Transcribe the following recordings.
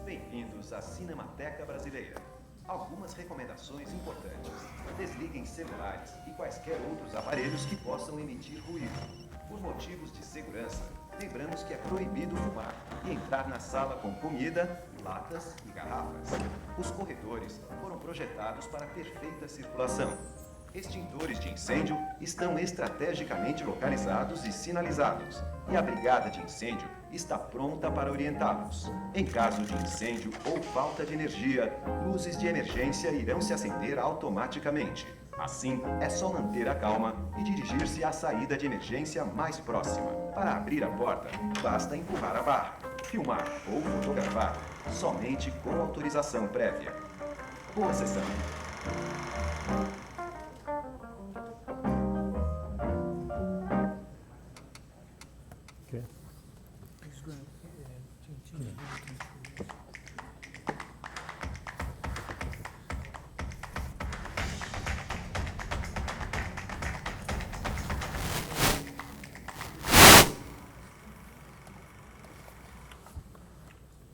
Bem-vindos à Cinemateca Brasileira. Algumas recomendações importantes. Desliguem celulares e quaisquer outros aparelhos que possam emitir ruído. Por motivos de segurança, lembramos que é proibido fumar e entrar na sala com comida, latas e garrafas. Os corredores foram projetados para perfeita circulação. Extintores de incêndio estão estrategicamente localizados e sinalizados, e a brigada de incêndio está pronta para orientá-los. Em caso de incêndio ou falta de energia, luzes de emergência irão se acender automaticamente. Assim, é só manter a calma e dirigir-se à saída de emergência mais próxima. Para abrir a porta, basta empurrar a barra, filmar ou fotografar, somente com autorização prévia. Boa sessão!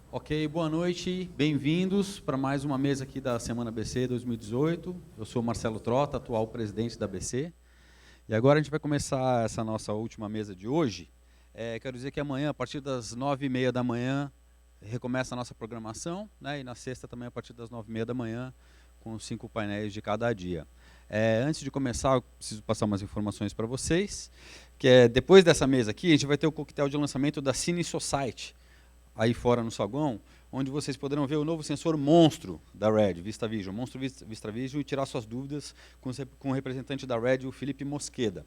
Ok, boa noite, bem-vindos para mais uma mesa aqui da Semana ABC 2018. Eu sou Marcelo Trota, atual presidente da ABC. E agora a gente vai começar essa nossa última mesa de hoje. Quero dizer que amanhã, a partir das 9h30 da manhã, recomeça a nossa programação, né? E na sexta também a partir das 9h30 da manhã, com 5 painéis de cada dia. Antes de começar, eu preciso passar umas informações para vocês, que depois dessa mesa aqui, a gente vai ter o coquetel de lançamento da Cine Society, aí fora no saguão, onde vocês poderão ver o novo sensor monstro da RED, VistaVision, monstro VistaVision, e tirar suas dúvidas com o representante da RED, o Felipe Mosqueda.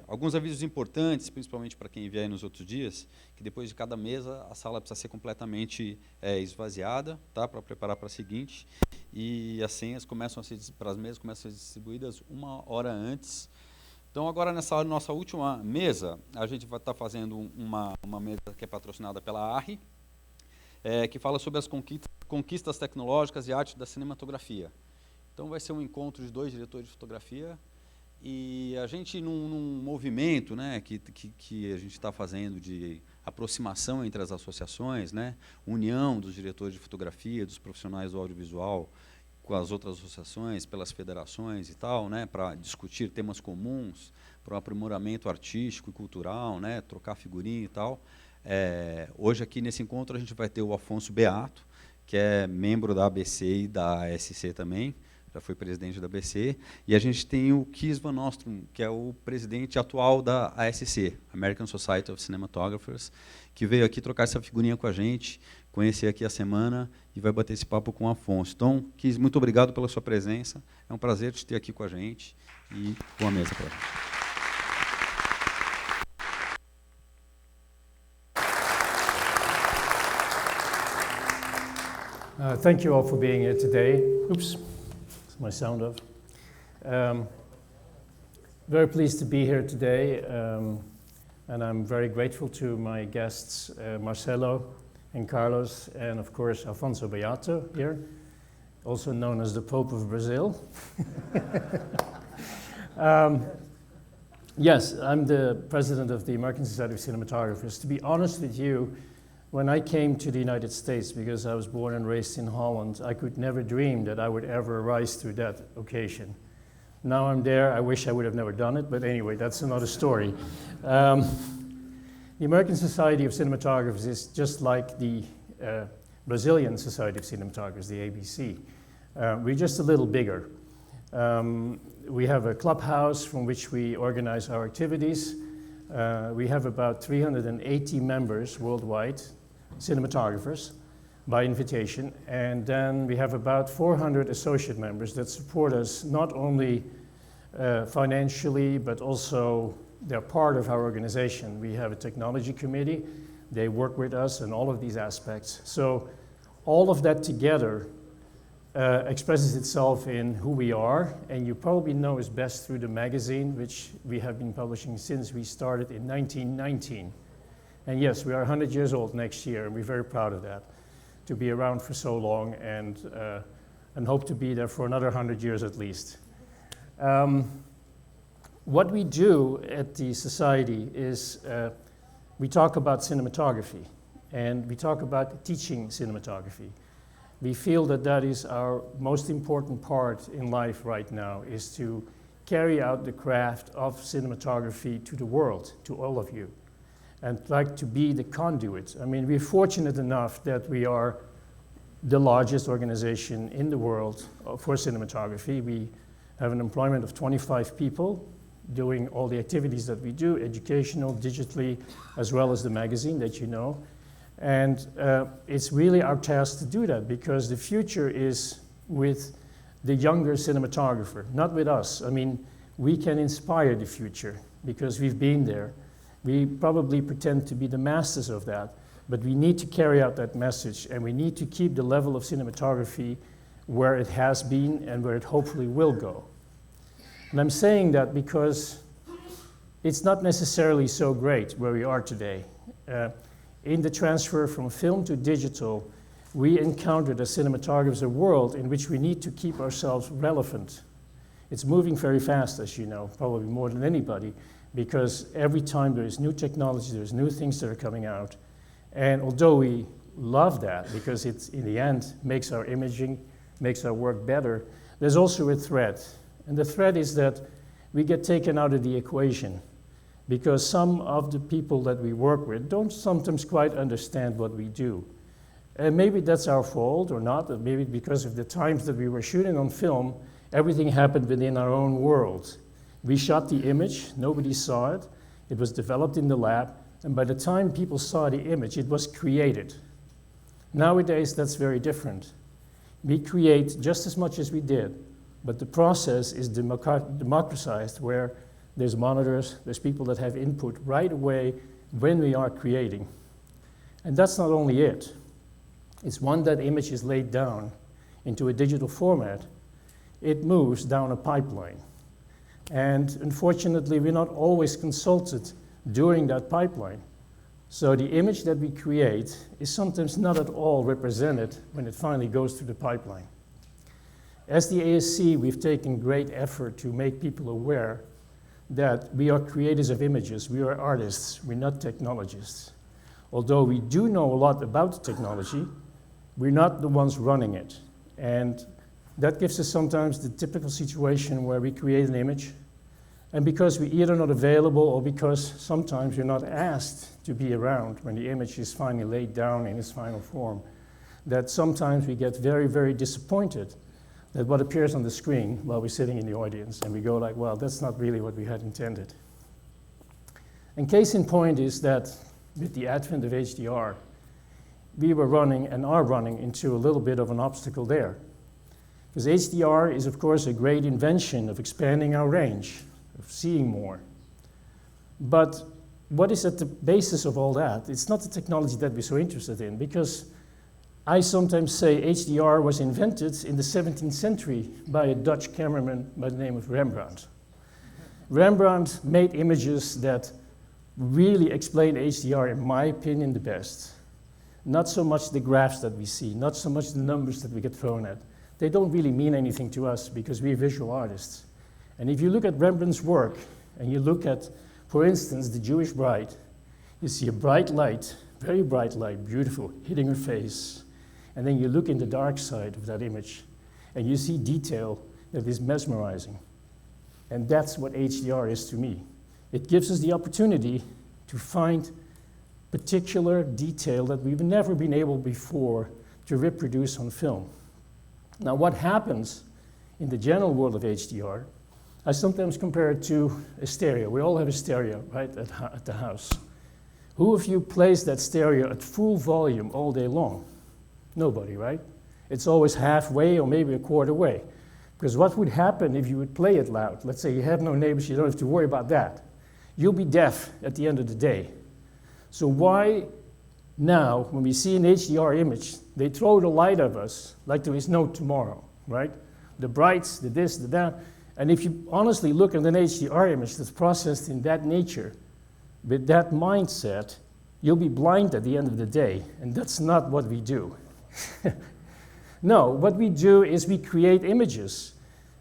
Alguns avisos importantes, principalmente para quem vier nos outros dias, que depois de cada mesa a sala precisa ser completamente esvaziada, tá, para preparar para a seguinte, e as senhas para as mesas começam a ser distribuídas 1 hora antes. Então, agora, nessa nossa última mesa, a gente vai estar fazendo uma mesa que é patrocinada pela ARRI, que fala sobre as conquistas tecnológicas e arte da cinematografia. Então, vai ser um encontro de 2 diretores de fotografia, e a gente, num movimento, né, que a gente está fazendo de aproximação entre as associações, né, união dos diretores de fotografia, dos profissionais do audiovisual, com as outras associações, pelas federações e tal, né, para discutir temas comuns, para o aprimoramento artístico e cultural, né, trocar figurinha e tal. Hoje aqui nesse encontro a gente vai ter o Affonso Beato, que é membro da ABC e da ASC também, já foi presidente da ABC, e a gente tem o Kees Van Oostrum, que é o presidente atual da ASC, American Society of Cinematographers, que veio aqui trocar essa figurinha com a gente, conhecer aqui a semana e vai bater esse papo com o Afonso. Então, Kees, muito obrigado pela sua presença, é um prazer te ter aqui com a gente, e boa mesa para a gente. Thank you all for being here today. Oops, that's my sound off. Very pleased to be here today, and I'm very grateful to my guests, Marcelo and Carlos, and of course Affonso Beato here, also known as the Pope of Brazil. Yes, I'm the president of the American Society of Cinematographers. To be honest with you, when I came to the United States, because I was born and raised in Holland, I could never dream that I would ever rise to that occasion. Now I'm there, I wish I would have never done it, but anyway, that's another story. The American Society of Cinematographers is just like the Brazilian Society of Cinematographers, the ABC. We're just a little bigger. We have a clubhouse from which we organize our activities. We have about 380 members worldwide, cinematographers, by invitation, and then we have about 400 associate members that support us not only financially, but also they're part of our organization. We have a technology committee, they work with us in all of these aspects. So all of that together expresses itself in who we are, and you probably know us best through the magazine, which we have been publishing since we started in 1919. And yes, we are 100 years old next year, and we're very proud of that, to be around for so long, and hope to be there for another 100 years at least. what we do at the society is we talk about cinematography, and we talk about teaching cinematography. We feel that that is our most important part in life right now, is to carry out the craft of cinematography to the world, to all of you, and like to be the conduit. I mean, we're fortunate enough that we are the largest organization in the world for cinematography. We have an employment of 25 people doing all the activities that we do, educational, digitally, as well as the magazine that you know. And it's really our task to do that, because the future is with the younger cinematographer, not with us. I mean, we can inspire the future because we've been there. We probably pretend to be the masters of that, but we need to carry out that message, and we need to keep the level of cinematography where it has been and where it hopefully will go. And I'm saying that because it's not necessarily so great where we are today. In the transfer from film to digital, we encountered as cinematographers a world in which we need to keep ourselves relevant. It's moving very fast, as you know, probably more than anybody, because every time there is new technology, there's new things that are coming out. And although we love that, because it, in the end, makes our imaging, makes our work better, there's also a threat. And the threat is that we get taken out of the equation, because some of the people that we work with don't sometimes quite understand what we do. And maybe that's our fault or not, or maybe because of the times that we were shooting on film, everything happened within our own world. We shot the image, nobody saw it, it was developed in the lab, and by the time people saw the image, it was created. Nowadays, that's very different. We create just as much as we did, but the process is democratized, where there's monitors, there's people that have input right away when we are creating. And that's not only it. It's once that image is laid down into a digital format, it moves down a pipeline. And unfortunately, we're not always consulted during that pipeline. So the image that we create is sometimes not at all represented when it finally goes through the pipeline. As the ASC, we've taken great effort to make people aware that we are creators of images, we are artists, we're not technologists. Although we do know a lot about the technology, we're not the ones running it. And that gives us sometimes the typical situation where we create an image, and because we're either not available or because sometimes you're not asked to be around when the image is finally laid down in its final form, that sometimes we get very, very disappointed that what appears on the screen while we're sitting in the audience, and we go like, well, that's not really what we had intended. And case in point is that with the advent of HDR, we were running and are running into a little bit of an obstacle there. Because HDR is, of course, a great invention of expanding our range, of seeing more. But what is at the basis of all that? It's not the technology that we're so interested in, because I sometimes say HDR was invented in the 17th century by a Dutch cameraman by the name of Rembrandt. Rembrandt made images that really explain HDR, in my opinion, the best. Not so much the graphs that we see, not so much the numbers that we get thrown at. They don't really mean anything to us because we're visual artists. And if you look at Rembrandt's work, and you look at, for instance, the Jewish bride, you see a bright light, very bright light, beautiful, hitting her face. And then you look in the dark side of that image, and you see detail that is mesmerizing. And that's what HDR is to me. It gives us the opportunity to find particular detail that we've never been able before to reproduce on film. Now, what happens in the general world of HDR, I sometimes compare it to a stereo. We all have a stereo, right, at the house. Who of you plays that stereo at full volume all day long? Nobody, right? It's always halfway or maybe a quarter way. Because what would happen if you would play it loud? Let's say you have no neighbors, you don't have to worry about that. You'll be deaf at the end of the day. So why now, when we see an HDR image, they throw the light at us like there is no tomorrow, right? The brights, the this, the that. And if you honestly look at an HDR image that's processed in that nature, with that mindset, you'll be blind at the end of the day. And that's not what we do. No, what we do is we create images.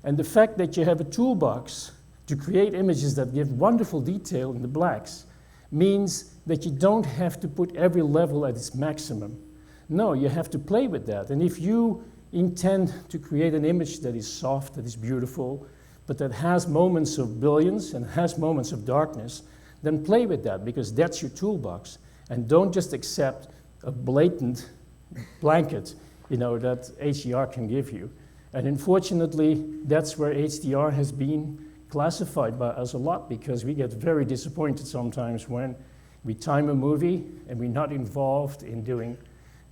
And the fact that you have a toolbox To create images that give wonderful detail in the blacks means that you don't have to put every level at its maximum. No, you have to play with that. And if you intend to create an image that is soft, that is beautiful, but that has moments of brilliance and has moments of darkness, then play with that, because that's your toolbox. And don't just accept a blatant blanket, that HDR can give you. And unfortunately, that's where HDR has been classified by us a lot, because we get very disappointed sometimes when we time a movie and we're not involved in doing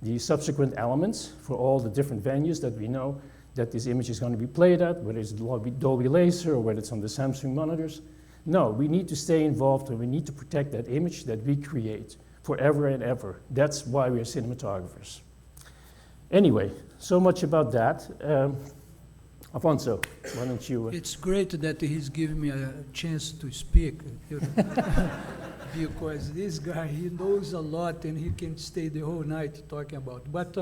the subsequent elements for all the different venues that we know that this image is going to be played at, whether it's Dolby Laser or whether it's on the Samsung monitors. No, we need to stay involved, and we need to protect that image that we create forever and ever. That's why we are cinematographers. Anyway, so much about that. Affonso, why don't you... It's great that he's giving me a chance to speak, because this guy, he knows a lot and he can stay the whole night talking about. But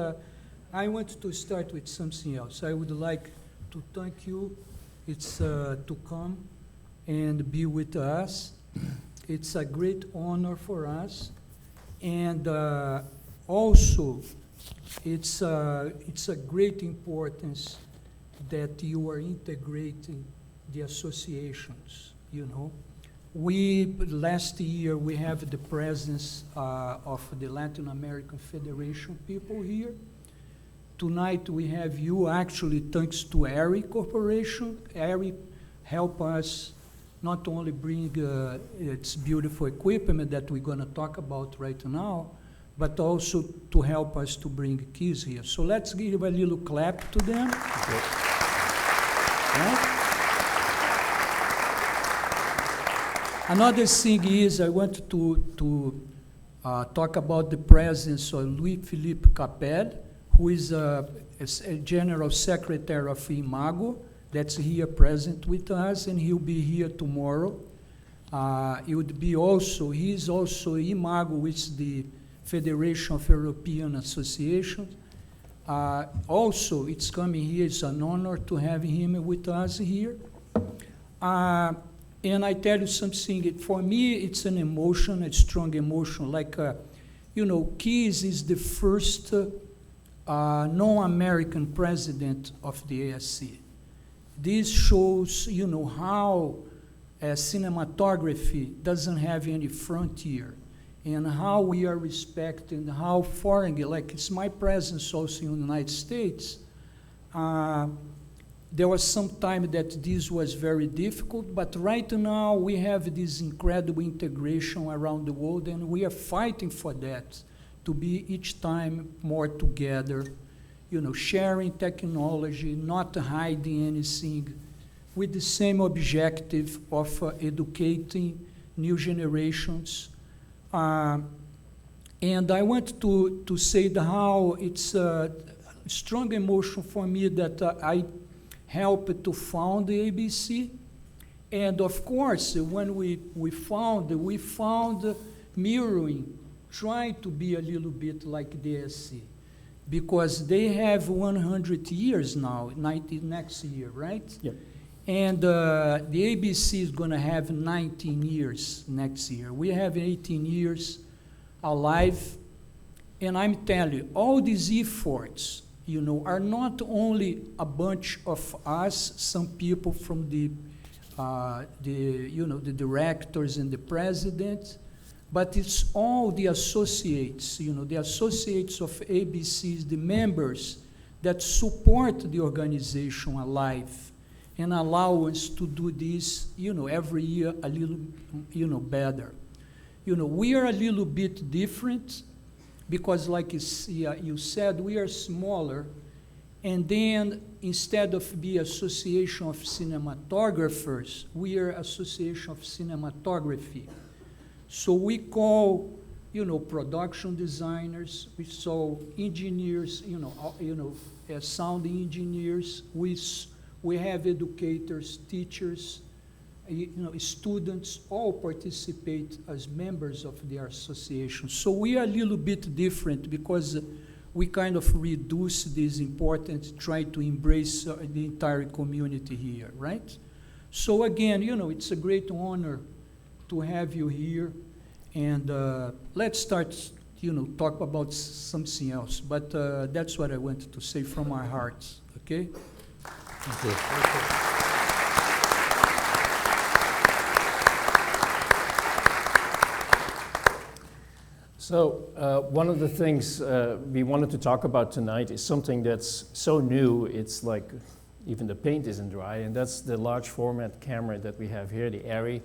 I want to start with something else. I would like to thank you. It's to come and be with us. It's a great honor for us. And also, it's a great importance that you are integrating the associations, Last year, we have the presence of the Latin American Federation people here. Tonight, we have you, actually, thanks to ARRI Corporation. ARRI help us not only bring its beautiful equipment that we're going to talk about right now, but also to help us to bring Kees here. So let's give a little clap to them. Okay. Right? Another thing is I want to talk about the presence of Louis-Philippe Capel, who is a General Secretary of Imago, that's here present with us, and he'll be here tomorrow. He's also Imago, which is the Federation of European Associations. Also, it's coming here, it's an honor to have him with us here. And I tell you something, for me, it's an emotion, a strong emotion. Like, Kees is the first non-American president of the ASC. This shows, how cinematography doesn't have any frontier, and how we are respected, how foreign, like it's my presence also in the United States. There was some time that this was very difficult, but right now we have this incredible integration around the world, and we are fighting for that, to be each time more together, sharing technology, not hiding anything, with the same objective of educating new generations. And I want to say how it's a strong emotion for me that I helped to found the ABC. And of course, when we found mirroring, trying to be a little bit like the ASC, because they have 100 years now, next year, right? Yep. And the ABC is going to have 19 years next year. We have 18 years alive. And I'm telling you, all these efforts, are not only a bunch of us, some people from the directors and the president, but it's all the associates, the associates of ABCs, the members that support the organization alive and allow us to do this, every year a little, better. We are a little bit different because, like you said, we are smaller, and then instead of being Association of Cinematographers, we are Association of Cinematography. So we call, production designers, we saw engineers, sound engineers, we have educators, teachers, students all participate as members of their association. So we are a little bit different because we kind of reduce this importance, try to embrace the entire community here, right? So again, you know, it's a great honor to have you here. And let's start, you know, talk about something else. But that's what I wanted to say from our hearts, okay? Thank you. So one of the things we wanted to talk about tonight is something that's so new, it's like even the paint isn't dry, and that's the large format camera that we have here, the ARRI.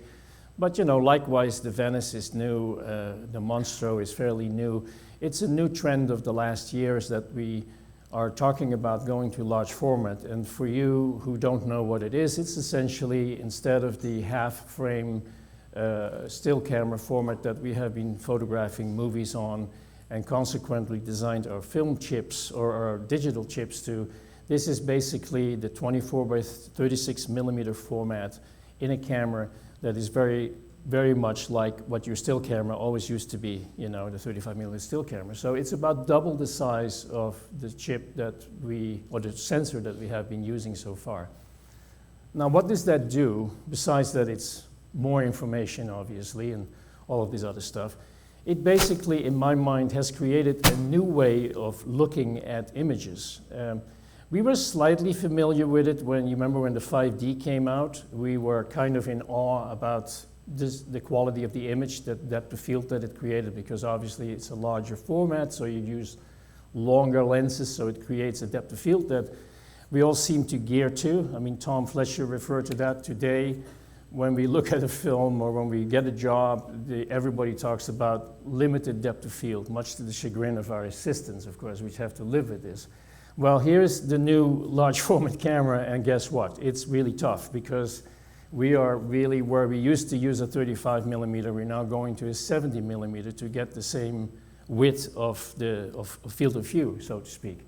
But you know, likewise, the Venice is new, the Monstro is fairly new. It's a new trend of the last years that we are talking about going to large format. And for you who don't know what it is, it's essentially, instead of the half frame still camera format that we have been photographing movies on and consequently designed our film chips or our digital chips to, this is basically the 24 by 36 millimeter format in a camera that is very, very much like what your still camera always used to be, you know, the 35 millimeter still camera. So it's about double the size of the chip that or the sensor that we have been using so far. Now, what does that do, besides that it's more information, obviously, and all of this other stuff? It basically, in my mind, has created a new way of looking at images. We were slightly familiar with it when, you remember when the 5D came out, we were kind of in awe about the quality of the image, that depth of field that it created, because obviously it's a larger format, so you use longer lenses, so it creates a depth of field that we all seem to gear to. I mean, Tom Fletcher referred to that today. When we look at a film or when we get a job, everybody talks about limited depth of field, much to the chagrin of our assistants, of course, which have to live with this. Well, here's the new large format camera, and guess what? It's really tough because we are really where we used to use a 35 millimeter, we're now going to a 70 millimeter to get the same width of field of view, so to speak.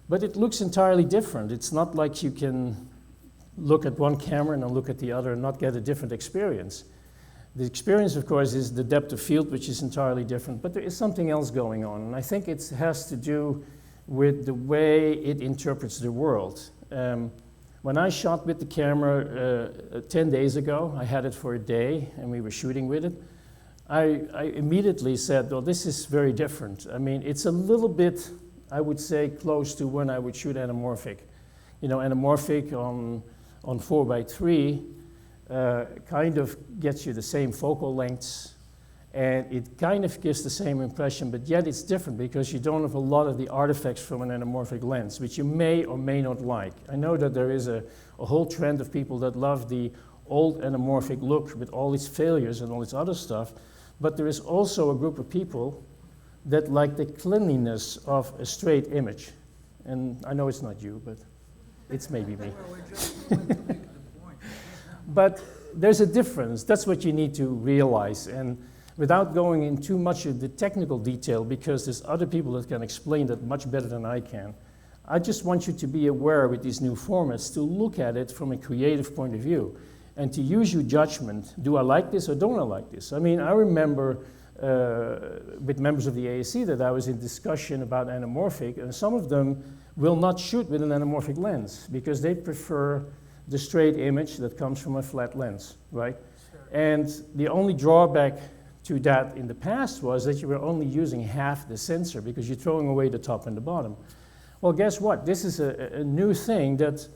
But it looks entirely different. It's not like you can look at one camera and then look at the other and not get a different experience. The experience, of course, is the depth of field, which is entirely different, but there is something else going on, and I think it has to do with the way it interprets the world. When I shot with the camera 10 days ago, I had it for a day and we were shooting with it, I immediately said, well, this is very different. I mean, it's a little bit, I would say, close to when I would shoot anamorphic. You know, anamorphic on 4x3 kind of gets you the same focal lengths, and it kind of gives the same impression, but yet it's different because you don't have a lot of the artifacts from an anamorphic lens, which you may or may not like. I know that there is a whole trend of people that love the old anamorphic look with all its failures and all its other stuff, but there is also a group of people that like the cleanliness of a straight image. And I know it's not you, but it's maybe me. But there's a difference. That's what you need to realize. And without going in too much of the technical detail, because there's other people that can explain that much better than I can, I just want you to be aware with these new formats to look at it from a creative point of view and to use your judgment. Do I like this or don't I like this? I mean, I remember with members of the ASC that I was in discussion about anamorphic, and some of them will not shoot with an anamorphic lens because they prefer the straight image that comes from a flat lens, right? Sure. And the only drawback to that in the past was that you were only using half the sensor because you're throwing away the top and the bottom. Well, guess what? This is a new thing that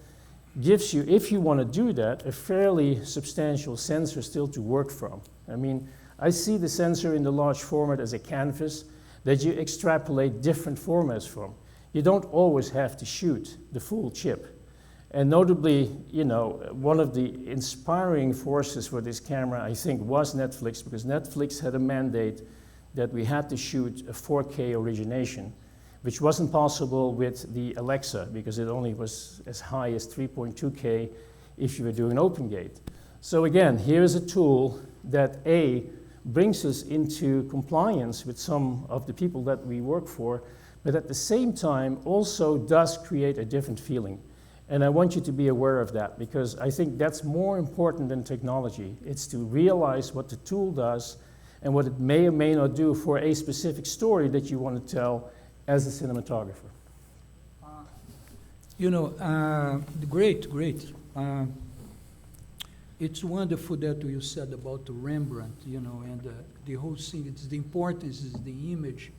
gives you, if you want to do that, a fairly substantial sensor still to work from. I mean, I see the sensor in the large format as a canvas that you extrapolate different formats from. You don't always have to shoot the full chip. And notably, you know, one of the inspiring forces for this camera, I think, was Netflix, because Netflix had a mandate that we had to shoot a 4K origination, which wasn't possible with the Alexa, because it only was as high as 3.2K if you were doing open gate. So again, here is a tool that A, brings us into compliance with some of the people that we work for, but at the same time also does create a different feeling. And I want you to be aware of that, because I think that's more important than technology. It's to realize what the tool does and what it may or may not do for a specific story that you want to tell as a cinematographer. You know, great. it's wonderful that you said about Rembrandt, you know, and the whole thing, it's the importance is the image,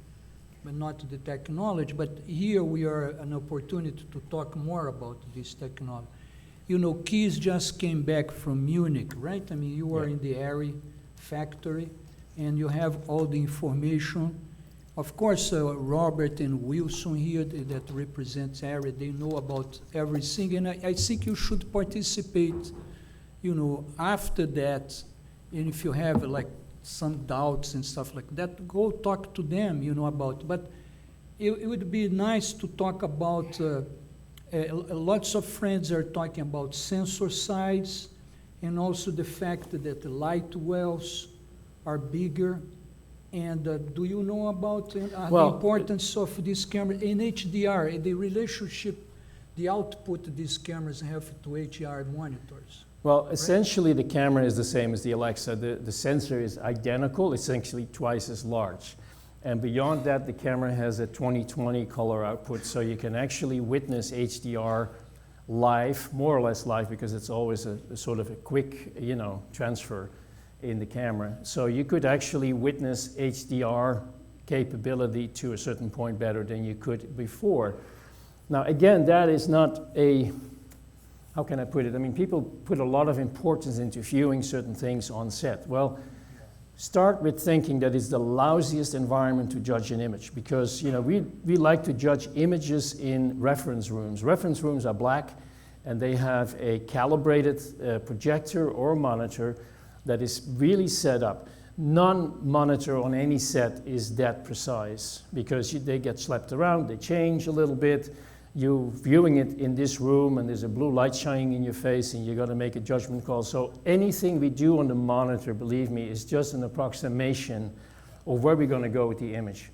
but not the technology. But here we are an opportunity to talk more about this technology. You know, Kees just came back from Munich, right? I mean, you were in the ARRI factory, and you have all the information. Of course, Robert and Wilson here that represents ARRI, they know about everything, and I think you should participate, you know, after that, and if you have like some doubts and stuff like that, go talk to them, you know, about. But it would be nice to talk about. Lots of friends are talking about sensor size, and also the fact that the light wells are bigger. And do you know about the importance of this camera in HDR, the relationship, the output these cameras have to HDR monitors? Well, essentially the camera is the same as the Alexa. The sensor is identical, essentially twice as large. And beyond that, the camera has a 20/20 color output, so you can actually witness HDR live, more or less live, because it's always a sort of a quick, you know, transfer in the camera. So you could actually witness HDR capability to a certain point better than you could before. Now, again, that is not a, how can I put it? I mean, people put a lot of importance into viewing certain things on set. Well, start with thinking that it's the lousiest environment to judge an image, because, you know, we like to judge images in reference rooms. Reference rooms are black, and they have a calibrated projector or monitor that is really set up. None monitor on any set is that precise, because they get slapped around, they change a little bit. You're viewing it in this room and there's a blue light shining in your face and you got to make a judgment call. So anything we do on the monitor, believe me, is just an approximation of where we're going to go with the image.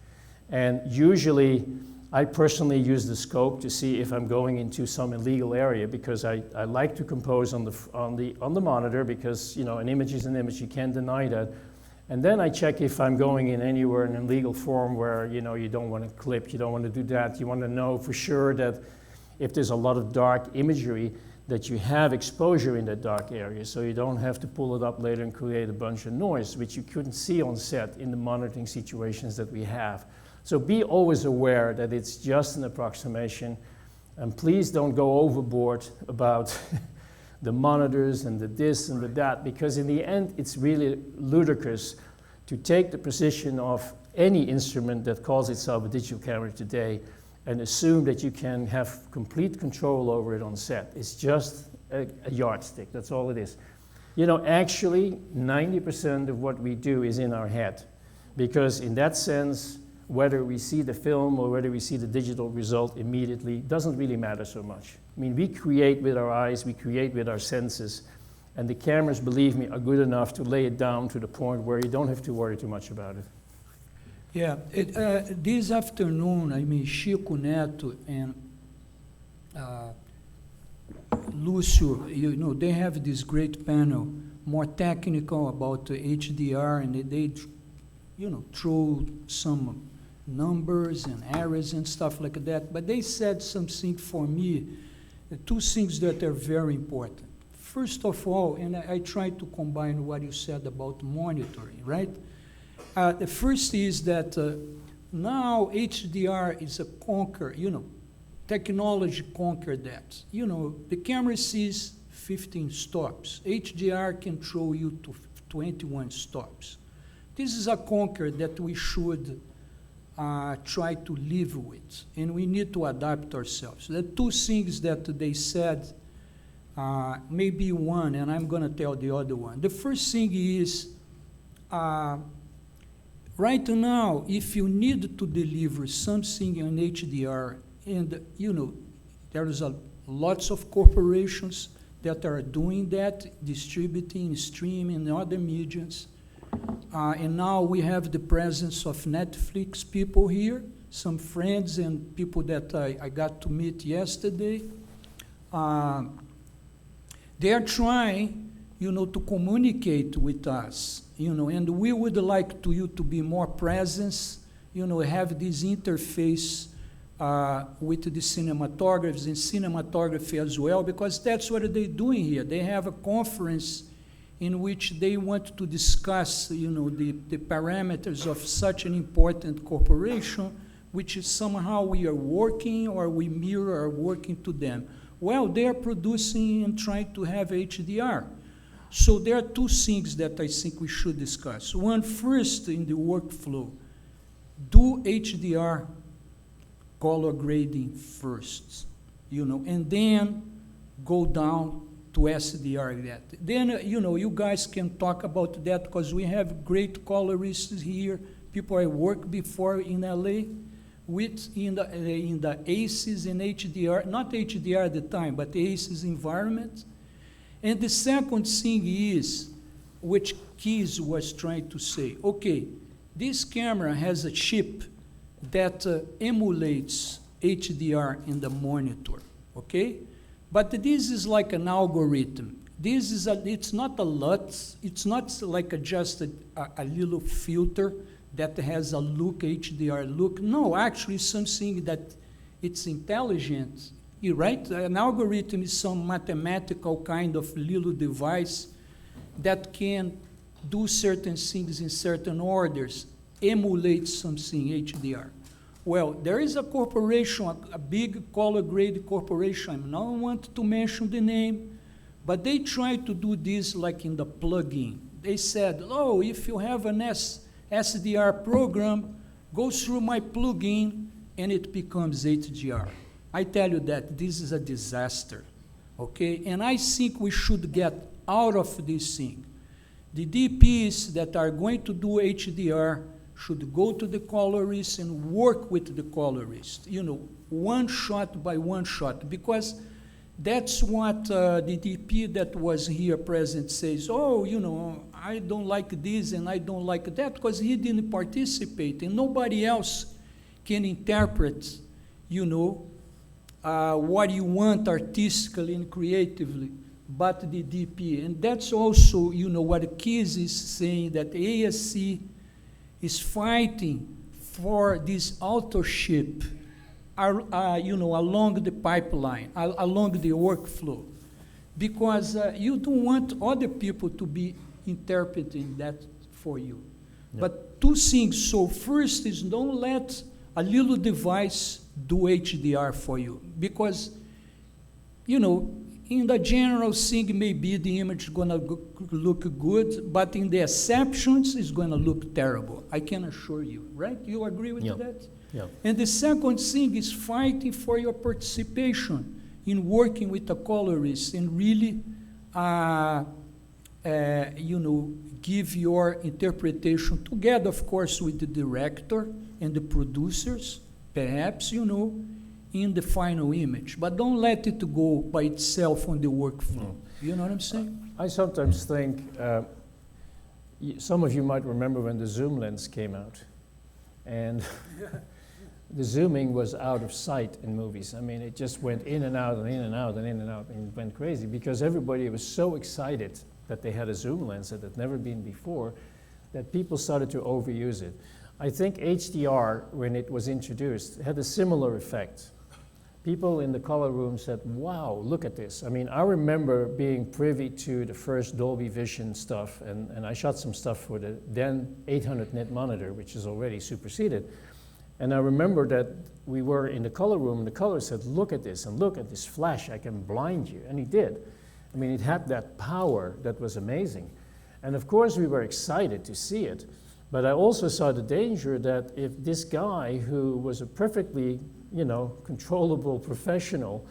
And usually I personally use the scope to see if I'm going into some illegal area, because I like to compose on the monitor, because, you know, an image is an image, you can't deny that. And then I check if I'm going in anywhere in a legal form where, you know, you don't want to clip, you don't want to do that. You want to know for sure that if there's a lot of dark imagery, that you have exposure in that dark area, so you don't have to pull it up later and create a bunch of noise, which you couldn't see on set in the monitoring situations that we have. So be always aware that it's just an approximation, and please don't go overboard about the monitors and the this and the that, because in the end it's really ludicrous to take the position of any instrument that calls itself a digital camera today and assume that you can have complete control over it on set. It's just a yardstick, that's all it is. You know, actually 90% of what we do is in our head, because in that sense, whether we see the film or whether we see the digital result immediately doesn't really matter so much. I mean, we create with our eyes, we create with our senses, and the cameras, believe me, are good enough to lay it down to the point where you don't have to worry too much about it. Yeah, this afternoon, I mean, Chico Neto and Lucio, you know, they have this great panel, more technical about HDR, and they you know, throw some numbers and errors and stuff like that. But they said something for me, two things that are very important. First of all, and I try to combine what you said about monitoring, right? The first is that now HDR is a conquer, you know, technology conquered that. You know, the camera sees 15 stops. HDR can throw you to 21 stops. This is a conquer that we should try to live with, and we need to adapt ourselves. The two things that they said, maybe one, and I'm going to tell the other one. The first thing is, right now, if you need to deliver something in HDR, and you know, there's lots of corporations that are doing that, distributing, streaming, and other mediums. And now we have the presence of Netflix people here, some friends and people that I got to meet yesterday. They are trying, you know, to communicate with us, you know, and we would like you to be more presence, you know, have this interface with the cinematographers and cinematography as well, because that's what they're doing here. They have a conference in which they want to discuss, the parameters of such an important corporation, which is somehow we are working or we mirror our working to them. Well, they are producing and trying to have HDR. So there are two things that I think we should discuss. One, first, in the workflow, do HDR color grading first, and then go down to SDR. Then, you guys can talk about that because we have great colorists here, people I worked before in LA with in the ACES and HDR, not HDR at the time, but ACES environment. And the second thing is, which Kees was trying to say, okay, this camera has a chip that emulates HDR in the monitor, okay? But this is like an algorithm. It's not a LUT, it's not like just a little filter that has a look, HDR look. No, actually something that it's intelligent. Right? An algorithm is some mathematical kind of little device that can do certain things in certain orders, emulate something HDR. Well, there is a corporation, a big color grade corporation. I don't want to mention the name, but they tried to do this like in the plugin. They said, oh, if you have an SDR program, go through my plugin and it becomes HDR. I tell you that this is a disaster, okay? And I think we should get out of this thing. The DPs that are going to do HDR should go to the colorist and work with the colorist, one shot by one shot, because that's what the DP that was here present says, oh, I don't like this and I don't like that, because he didn't participate, and nobody else can interpret, what you want artistically and creatively, but the DP. And that's also, what Kees is saying, that ASC is fighting for this authorship, along the pipeline, along the workflow, because you don't want other people to be interpreting that for you. Yep. But two things. So first is don't let a little device do HDR for you, because, in the general thing, maybe the image is going to look good, but in the exceptions, it's going to look terrible. I can assure you, right? You agree with that? Yeah. And the second thing is fighting for your participation in working with a colorist and really, give your interpretation together, of course, with the director and the producers, perhaps, in the final image. But don't let it go by itself on the workflow. You know what I'm saying? I sometimes think, some of you might remember when the zoom lens came out. And the zooming was out of sight in movies. I mean, it just went in and out and in and out and in and out, and it went crazy because everybody was so excited that they had a zoom lens that had never been before that people started to overuse it. I think HDR, when it was introduced, had a similar effect. People in the color room said, wow, look at this. I mean, I remember being privy to the first Dolby Vision stuff, and I shot some stuff for the then 800 nit monitor, which is already superseded. And I remember that we were in the color room, and the color said, look at this, and look at this flash, I can blind you. And he did. I mean, it had that power that was amazing. And of course, we were excited to see it. But I also saw the danger that if this guy, who was a perfectly, controllable professional,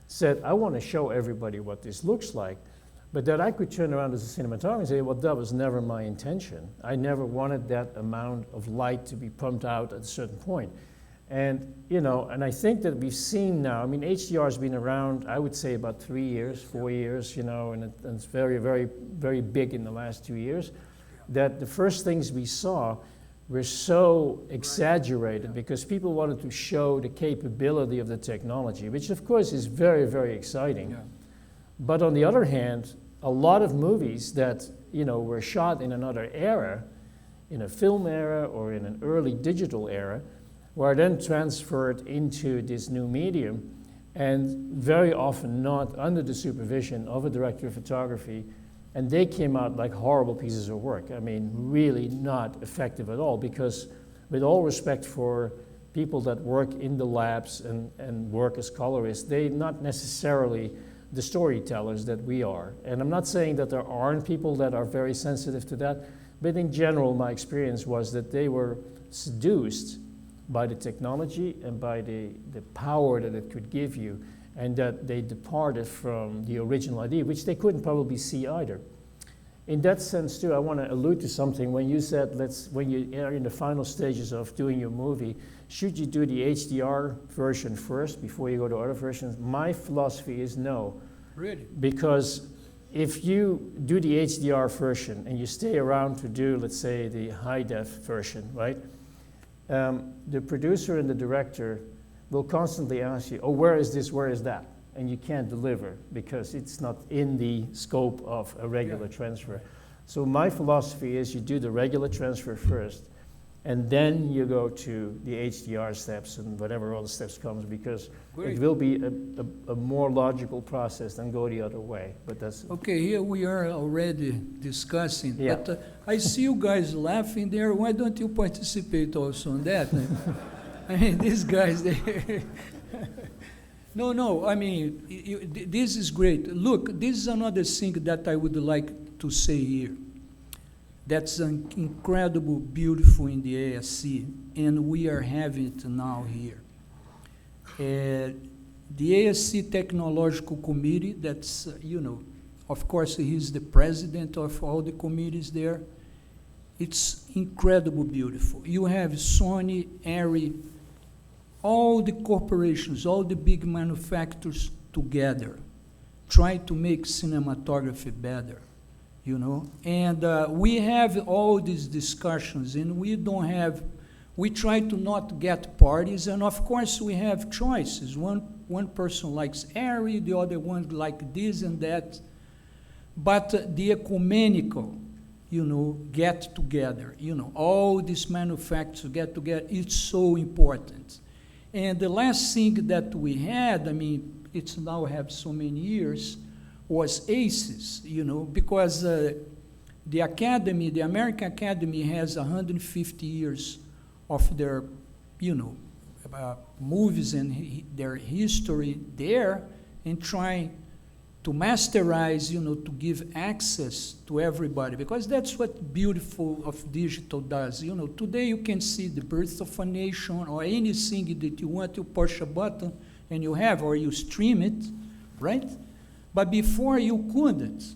said, I want to show everybody what this looks like, but that I could turn around as a cinematographer and say, well, that was never my intention. I never wanted that amount of light to be pumped out at a certain point. And, and I think that we've seen now, I mean, HDR has been around, I would say about 3 years, 4 years, and it's very, very, very big in the last 2 years, that the first things we saw were so exaggerated because people wanted to show the capability of the technology, which of course is very, very exciting. Yeah. But on the other hand, a lot of movies that, were shot in another era, in a film era or in an early digital era, were then transferred into this new medium, and very often not under the supervision of a director of photography And they came out like horrible pieces of work. I mean, really not effective at all, because with all respect for people that work in the labs and work as colorists, they're not necessarily the storytellers that we are. And I'm not saying that there aren't people that are very sensitive to that, but in general, my experience was that they were seduced by the technology and by the power that it could give you, and that they departed from the original idea, which they couldn't probably see either. In that sense, too, I want to allude to something. When you said, when you are in the final stages of doing your movie, should you do the HDR version first before you go to other versions? My philosophy is no. Really? Because if you do the HDR version and you stay around to do, let's say, the high-def version, right? The producer and the director will constantly ask you, oh, where is this, where is that? And you can't deliver because it's not in the scope of a regular transfer. So my philosophy is you do the regular transfer first, and then you go to the HDR steps and whatever other steps comes, because it will be a more logical process than go the other way. But that's okay. Here we are already discussing. Yeah. But I see you guys laughing there. Why don't you participate also on that? I mean, these guys. No. I mean, this is great. Look, this is another thing that I would like to say here. That's an incredible, beautiful in the ASC, and we are having it now here. The ASC Technological Committee, that's, of course, he's the president of all the committees there. It's incredible, beautiful. You have Sony, ARRI, all the corporations, all the big manufacturers together, try to make cinematography better. And we have all these discussions, and we try to not get parties, and of course we have choices. One person likes ARRI, the other one like this and that, but the ecumenical, get together, all these manufacturers get together, it's so important. And the last thing that we had, I mean, it's now have so many years, was ACES, because the Academy, the American Academy, has 150 years of their, movies and their history there, and trying to masterize, to give access to everybody, because that's what beautiful of digital does. Today you can see the birth of a nation or anything that you want, you push a button and you have, or you stream it, right? But before you couldn't.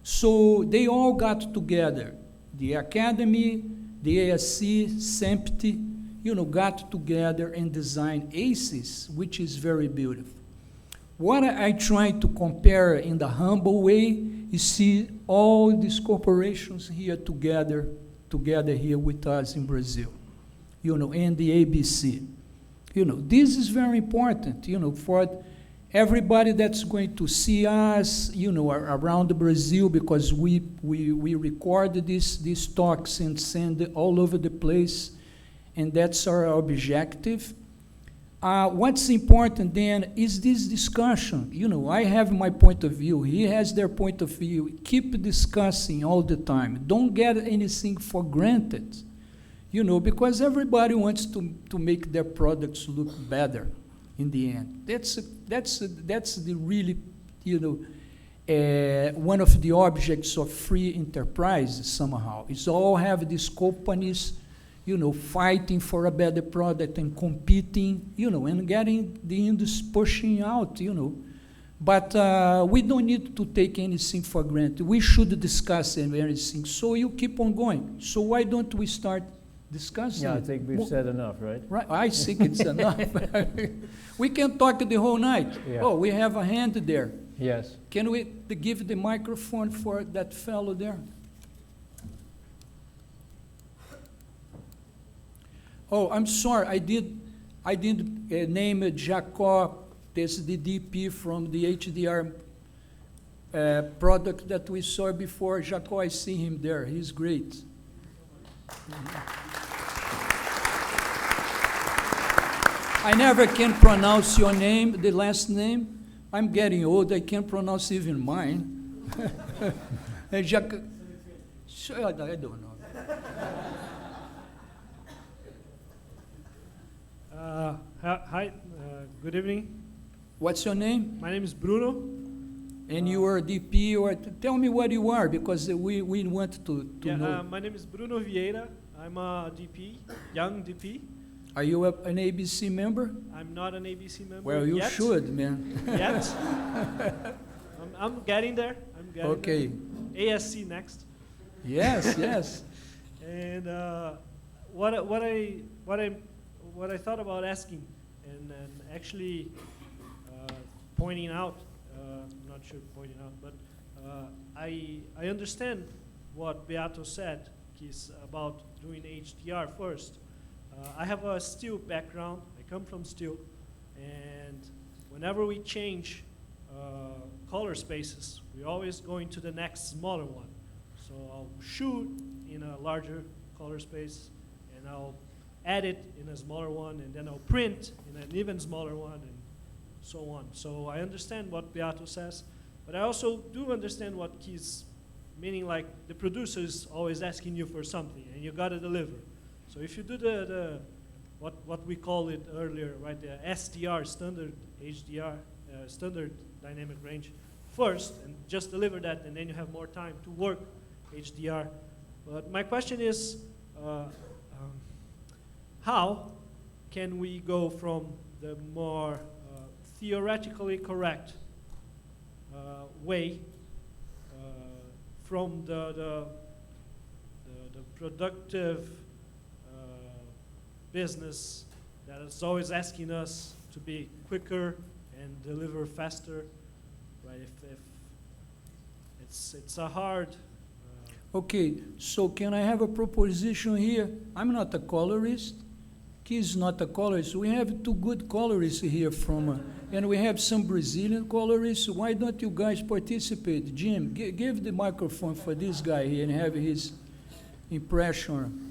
So they all got together. The Academy, the ASC, SEMPT, got together and designed ACES, which is very beautiful. What I try to compare in the humble way is see all these corporations here together here with us in Brazil, and the ABC. This is very important, for everybody that's going to see us, around Brazil, because we record these talks and send it all over the place, and that's our objective. What's important then is this discussion. I have my point of view, he has their point of view. Keep discussing all the time. Don't get anything for granted, because everybody wants to make their products look better. In the end, that's the really, one of the objects of free enterprise somehow. It's all have these companies, fighting for a better product and competing, and getting the industry pushing out, But we don't need to take anything for granted. We should discuss everything. So you keep on going. So why don't we start discussing? Yeah, I think we've said enough, right? Right, I think it's enough. We can talk the whole night. Yeah. Oh, we have a hand there. Yes. Can we give the microphone for that fellow there? Oh, I'm sorry. I did name Jacob. This is the DP from the HDR product that we saw before. Jacob, I see him there. He's great. I never can pronounce your name, the last name. I'm getting old, I can't pronounce even mine. I don't know. Hi, good evening. What's your name? My name is Bruno. And you are DP, or tell me what you are, because we want to know. My name is Bruno Vieira. I'm a DP, young DP. Are you an ABC member? I'm not an ABC member. Well, you yet. should, man. Yet. I'm getting there. Okay. There. ASC next. Yes, yes. And what I thought about asking and actually pointing out. I'm not sure pointing out, but I understand what Beato said, Kees, about doing HDR first. I have a steel background. I come from steel, and whenever we change color spaces, we always go into the next smaller one. So I'll shoot in a larger color space, and I'll edit in a smaller one, and then I'll print in an even smaller one, and so on. So I understand what Beato says, but I also do understand what Kees, meaning like the producer is always asking you for something, and you gotta deliver. So if you do the what we call it earlier, right, the SDR, standard HDR, standard dynamic range, first, and just deliver that, and then you have more time to work HDR. But my question is, how can we go from the more theoretically correct way from the productive business that is always asking us to be quicker and deliver faster, right? If it's a hard. Okay, so can I have a proposition here? I'm not a colorist. Kees is not a colorist. We have two good colorists here and we have some Brazilian colorists. Why don't you guys participate? Jim, give the microphone for this guy here and have his impression.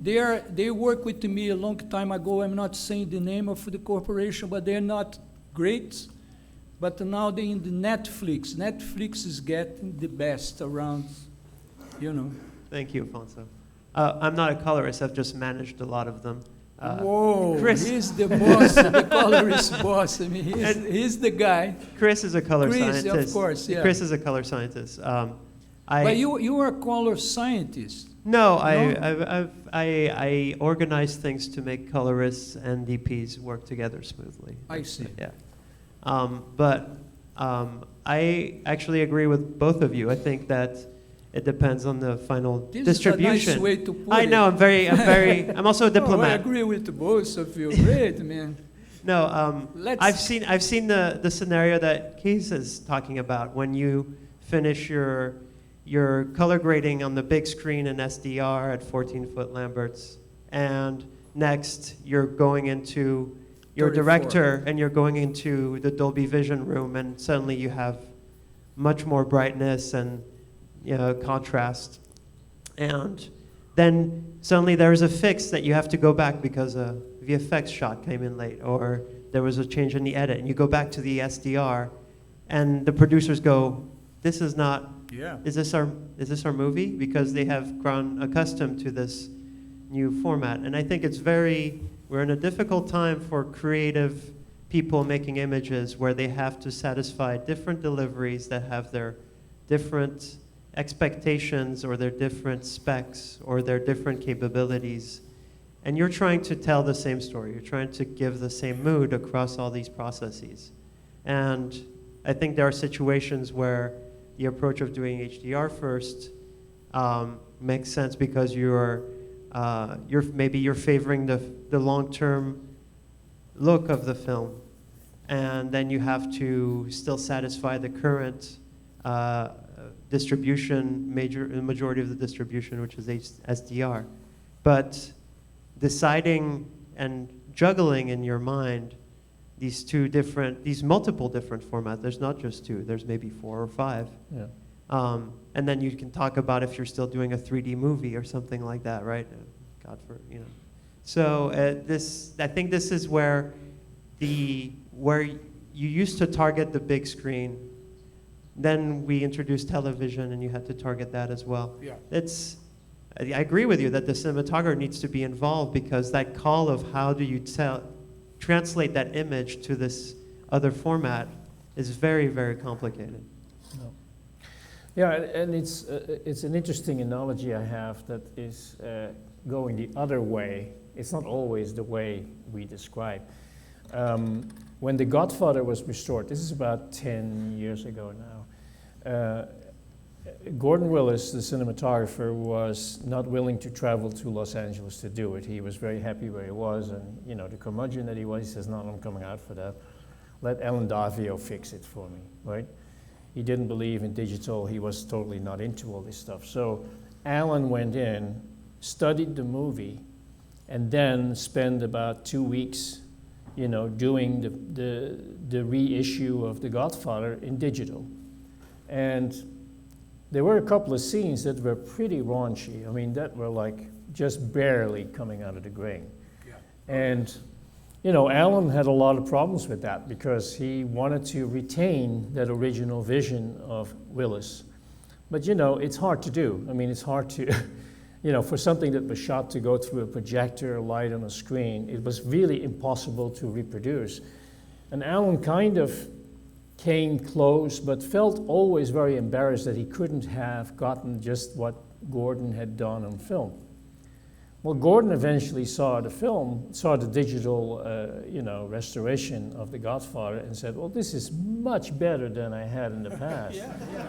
They work with me a long time ago. I'm not saying the name of the corporation, but they're not great. But now they're in the Netflix. Netflix is getting the best around, you know. Thank you, Affonso. I'm not a colorist. I've just managed a lot of them. Whoa, Chris. He's the boss, the colorist boss. I mean, he's the guy. Chris is a color scientist. Of course, yeah. Chris is a color scientist. But you are a color scientist. No, I organize things to make colorists and DPs work together smoothly. I see. Yeah. I actually agree with both of you. I think that it depends on the final distribution. This is a nice way to put it. I know. I'm also a diplomat. I agree with both of you. Great, man. No, I've seen the scenario that Kees is talking about when you finish your color grading on the big screen in SDR at 14-foot Lamberts, and next you're going into your 34. director and you're going into the Dolby Vision room, and suddenly you have much more brightness and contrast, and then suddenly there's a fix that you have to go back because a VFX shot came in late, or there was a change in the edit, and you go back to the SDR, and the producers go, "This is not. Yeah. Is this our movie?" Because they have grown accustomed to this new format, and I think we're in a difficult time for creative people making images where they have to satisfy different deliveries that have their different expectations or their different specs or their different capabilities. And you're trying to tell the same story. You're trying to give the same mood across all these processes. And I think there are situations where the approach of doing HDR first makes sense because you're favoring the long-term look of the film, and then you have to still satisfy the current distribution, the majority of the distribution, which is SDR. But deciding and juggling in your mind these multiple different formats. There's not just two. There's maybe 4 or 5. Yeah. And then you can talk about if you're still doing a 3D movie or something like that, right? So I think this is where you used to target the big screen Then we introduced television, and you had to target that as well. Yeah. I agree with you that the cinematographer needs to be involved, because that call of how do you translate that image to this other format is very, very complicated. Yeah, and it's an interesting analogy I have that is going the other way. It's not always the way we describe. When The Godfather was restored, this is about 10 years ago now, Gordon Willis, the cinematographer, was not willing to travel to Los Angeles to do it. He was very happy where he was, and you know, the curmudgeon that he was, he says, no, I'm coming out for that. Let Alan Davio fix it for me, right? He didn't believe in digital. He was totally not into all this stuff. So Alan went in, studied the movie, and then spent about 2 weeks, you know, doing the reissue of The Godfather in digital. And there were a couple of scenes that were pretty raunchy. I mean, that were like just barely coming out of the grain. Yeah. And, you know, Alan had a lot of problems with that because he wanted to retain that original vision of Willis. But, you know, it's hard to do. I mean, it's hard to, you know, for something that was shot to go through a projector, light on a screen, it was really impossible to reproduce. And Alan kind of came close, but felt always very embarrassed that he couldn't have gotten just what Gordon had done on film. Well, Gordon eventually saw the film, saw the digital, you know, restoration of The Godfather, and said, well, this is much better than I had in the past.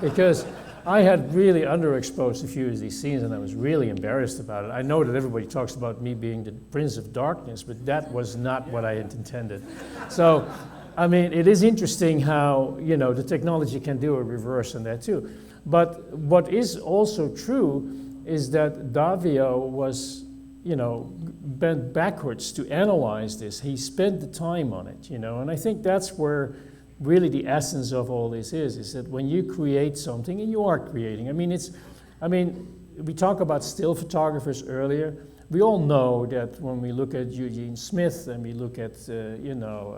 Because I had really underexposed a few of these scenes, and I was really embarrassed about it. I know that everybody talks about me being the Prince of Darkness, but that was not what I had intended. So, I mean, it is interesting how, you know, the technology can do a reverse on that too. But what is also true is that Davio was, you know, bent backwards to analyze this. He spent the time on it, you know, and I think that's where really the essence of all this is that when you create something, and you are creating, I mean, we talk about still photographers earlier. We all know that when we look at Eugene Smith and we look at, you know,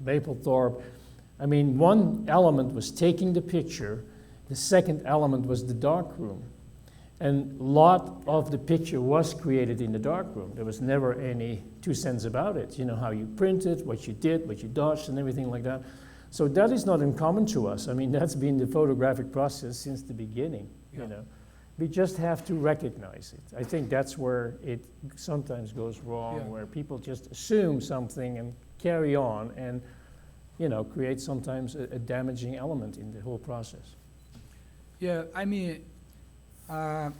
Mapplethorpe, I mean, one element was taking the picture, the second element was the darkroom. And a lot of the picture was created in the darkroom. There was never any 2 cents about it. You know, how you printed, what you did, what you dodged, and everything like that. So that is not uncommon to us. I mean, that's been the photographic process since the beginning, you know. We just have to recognize it. I think that's where it sometimes goes wrong, where people just assume something and carry on and, you know, create sometimes a damaging element in the whole process. Yeah, I mean, I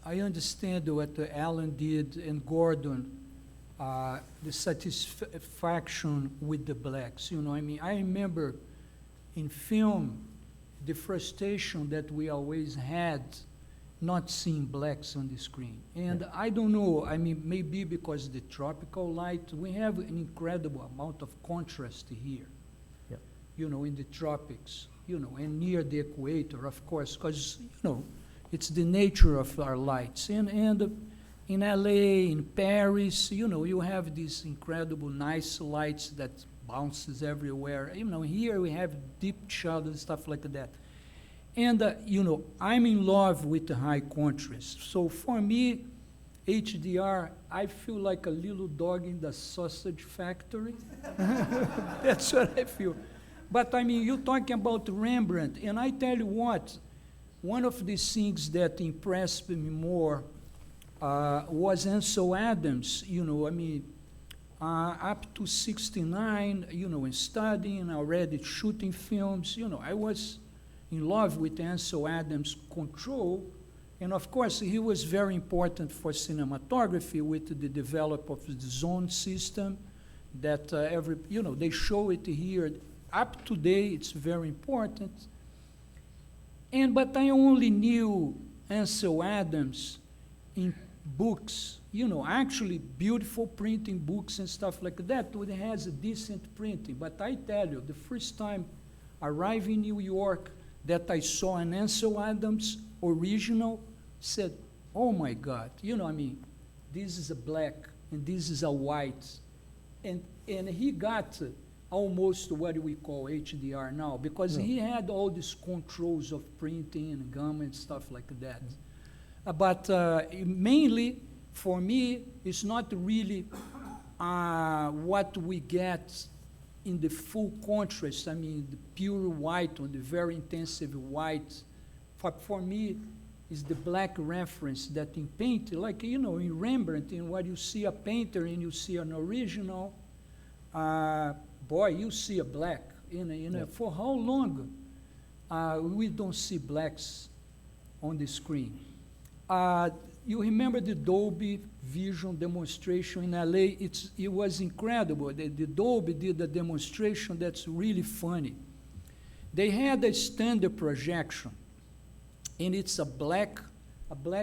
understand what Alan did and Gordon, the satisfaction with the blacks. You know, I mean, I remember in film, the frustration that we always had not seeing blacks on the screen. And I don't know, I mean, maybe because the tropical light, we have an incredible amount of contrast here, you know, in the tropics, you know, and near the equator, of course, because, you know, it's the nature of our lights. And in LA, in Paris, you know, you have these incredible nice lights that bounces everywhere. You know, here we have deep shadows and stuff like that. And, you know, I'm in love with the high contrast. So for me, HDR, I feel like a little dog in the sausage factory. That's what I feel. But, I mean, you're talking about Rembrandt, and I tell you what, one of the things that impressed me more was Ansel Adams. You know, I mean, up to 69, you know, in studying, already shooting films, you know, I was in love with Ansel Adams' control, and of course he was very important for cinematography with the development of the zone system that you know, they show it here. Up to date, it's very important. But I only knew Ansel Adams in books, you know, actually beautiful printing books and stuff like that, it has a decent printing. But I tell you, the first time arriving in New York, that I saw an Ansel Adams original, said, oh my God, you know, I mean, this is a black and this is a white. And he got almost what we call HDR now, because he had all these controls of printing and gamma and stuff like that. But mainly, for me, it's not really what we get in the full contrast. I mean, the pure white or the very intensive white. For me, is the black reference that in painting, like, you know, in Rembrandt, in what you see a painter and you see an original, boy, you see a black. For how long we don't see blacks on the screen? You remember the Dolby Vision demonstration in LA? It was incredible. The Dolby did a demonstration that's really funny. They had a standard projection, and it's a black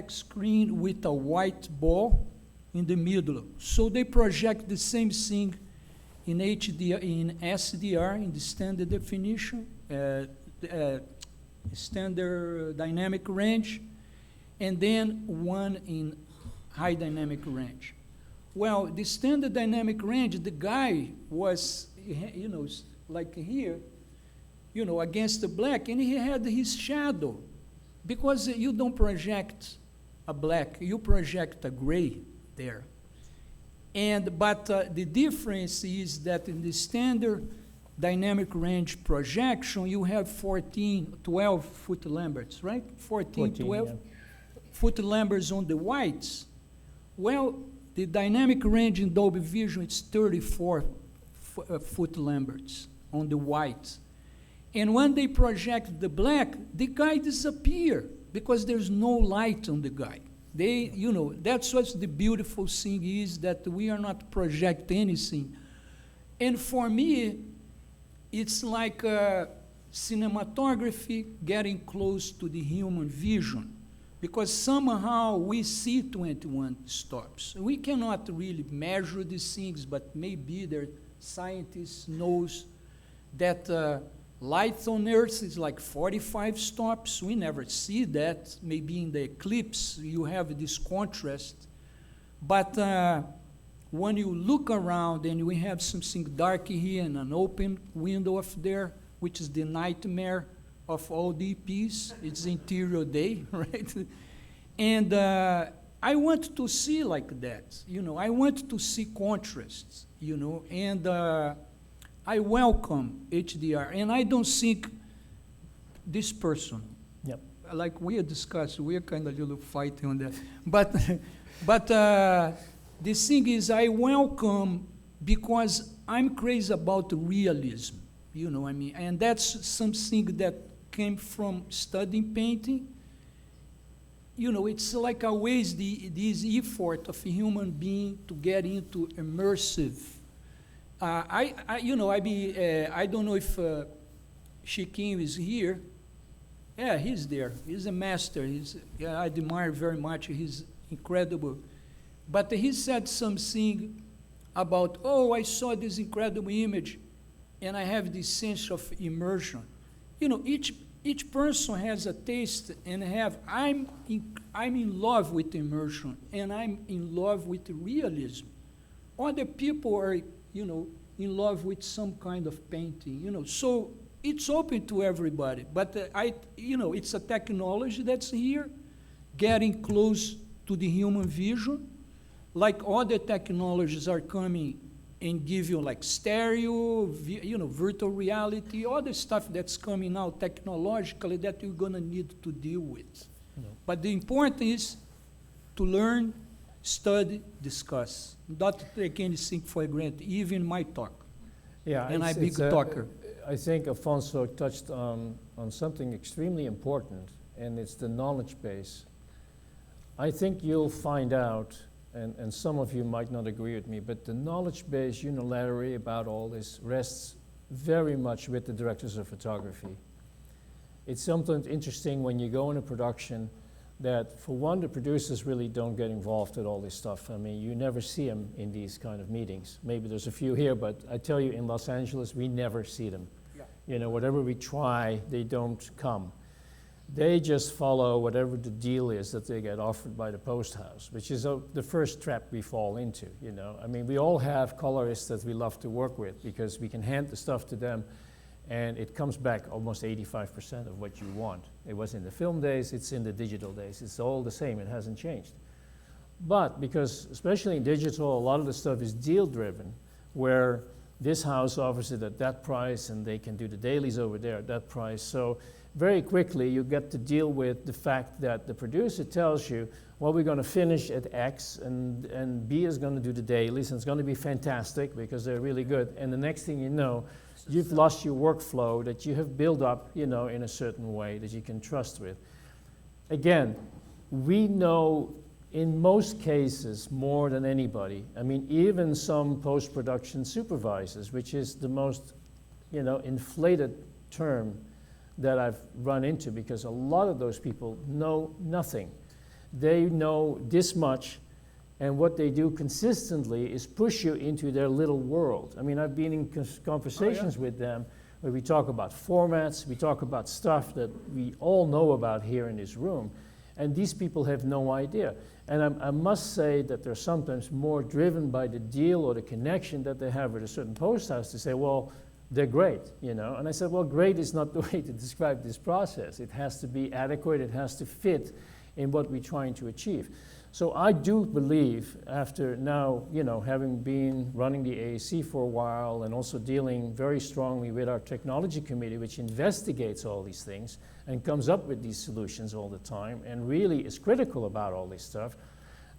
screen with a white ball in the middle. So they project the same thing in HDR, in SDR, in the standard definition, standard dynamic range, and then one in high dynamic range. Well, the standard dynamic range, the guy was, you know, like here, you know, against the black, and he had his shadow, because you don't project a black, you project a gray there. But the difference is that in the standard dynamic range projection, you have 12 foot Lamberts, right? 12 yeah. Foot Lamberts on the whites. Well, the dynamic range in Dolby Vision, it's 34 foot Lamberts on the whites. And when they project the black, the guy disappears because there's no light on the guy. You know, that's what the beautiful thing is, that we are not project anything. And for me, it's like cinematography getting close to the human vision, because somehow we see 21 stops. We cannot really measure these things, but maybe the scientists knows that light on Earth is like 45 stops. We never see that. Maybe in the eclipse you have this contrast. But when you look around and we have something dark here and an open window up there, which is the nightmare of all DPs, it's interior day, right? And I want to see like that, you know. I want to see contrasts, you know, and I welcome HDR, and I don't think this person, like we had discussed, we are kind of a little fighting on that, but the thing is, I welcome, because I'm crazy about realism, you know what I mean, and that's something that came from studying painting. You know, it's like always this effort of a human being to get into immersive. I don't know if Chiquinho is here. Yeah, he's there. He's a master. I admire very much. He's incredible. But he said something about, oh, I saw this incredible image, and I have this sense of immersion. You know, each person has a taste, and I'm in love with immersion, and I'm in love with realism. Other people are, you know, in love with some kind of painting, you know. So it's open to everybody. But it's a technology that's here, getting close to the human vision. Like other technologies are coming and give you like stereo, virtual reality, all the stuff that's coming out technologically that you're gonna need to deal with. No. But the important is to learn, study, discuss. Not take anything for granted, even my talk. Yeah, and I'm a big talker. I think Affonso touched on something extremely important, and it's the knowledge base. I think you'll find out, and some of you might not agree with me, but the knowledge base unilaterally about all this rests very much with the directors of photography. It's sometimes interesting when you go in a production that, for one, the producers really don't get involved with all this stuff. I mean, you never see them in these kind of meetings. Maybe there's a few here, but I tell you, in Los Angeles, we never see them. Yeah. You know, whatever we try, they don't come. They just follow whatever the deal is that they get offered by the post house, which is the first trap we fall into, you know. I mean, we all have colorists that we love to work with because we can hand the stuff to them and it comes back almost 85% of what you want. It was in the film days, it's in the digital days. It's all the same, it hasn't changed. But because, especially in digital, a lot of the stuff is deal-driven, where this house offers it at that price and they can do the dailies over there at that price. So very quickly you get to deal with the fact that the producer tells you, well, we're going to finish at X and B is going to do the dailies and it's going to be fantastic because they're really good. And the next thing you know, you've lost your workflow that you have built up, you know, in a certain way that you can trust with. Again, we know in most cases more than anybody. I mean, even some post-production supervisors, which is the most, you know, inflated term that I've run into, because a lot of those people know nothing. They know this much, and what they do consistently is push you into their little world. I mean, I've been in conversations with them where we talk about formats, we talk about stuff that we all know about here in this room, and these people have no idea. And I must say that they're sometimes more driven by the deal or the connection that they have with a certain post house to say, well, they're great, you know. And I said, well, great is not the way to describe this process. It has to be adequate, it has to fit in what we're trying to achieve. So I do believe, after now, you know, having been running the ASC for a while and also dealing very strongly with our technology committee, which investigates all these things and comes up with these solutions all the time and really is critical about all this stuff,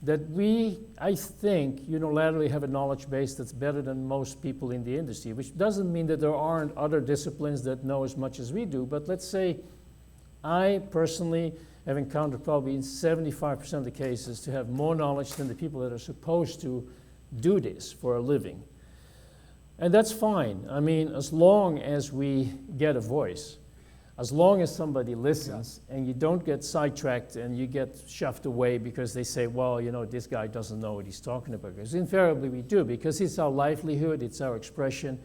that we, I think, unilaterally have a knowledge base that's better than most people in the industry, which doesn't mean that there aren't other disciplines that know as much as we do, but let's say I personally have encountered probably in 75% of the cases to have more knowledge than the people that are supposed to do this for a living. And that's fine. I mean, as long as we get a voice, as long as somebody listens and you don't get sidetracked and you get shoved away because they say, well, you know, this guy doesn't know what he's talking about. Because invariably we do, because it's our livelihood, it's our expression.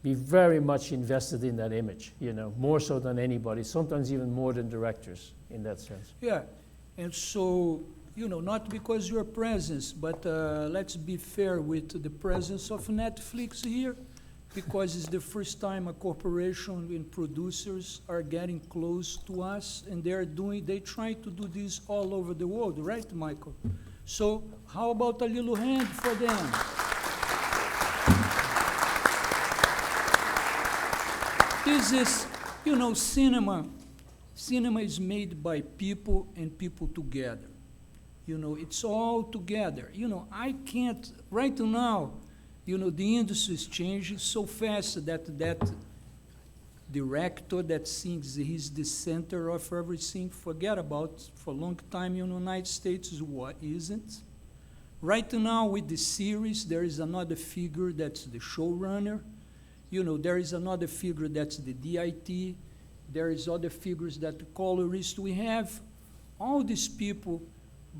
Be very much invested in that image, you know, more so than anybody, sometimes even more than directors in that sense. Yeah, and so, you know, not because your presence, but let's be fair with the presence of Netflix here, because it's the first time a corporation and producers are getting close to us, and they try to do this all over the world, right, Michael? So how about a little hand for them? This is, you know, cinema. Cinema is made by people and people together. You know, it's all together. You know, I can't, right now, you know, the industry is changing so fast that that director that thinks he's the center of everything, forget about, for a long time in the United States, what isn't. Right now with the series, there is another figure that's the showrunner. You know, there is another figure that's the DIT. There is other figures that the colorist. We have all these people,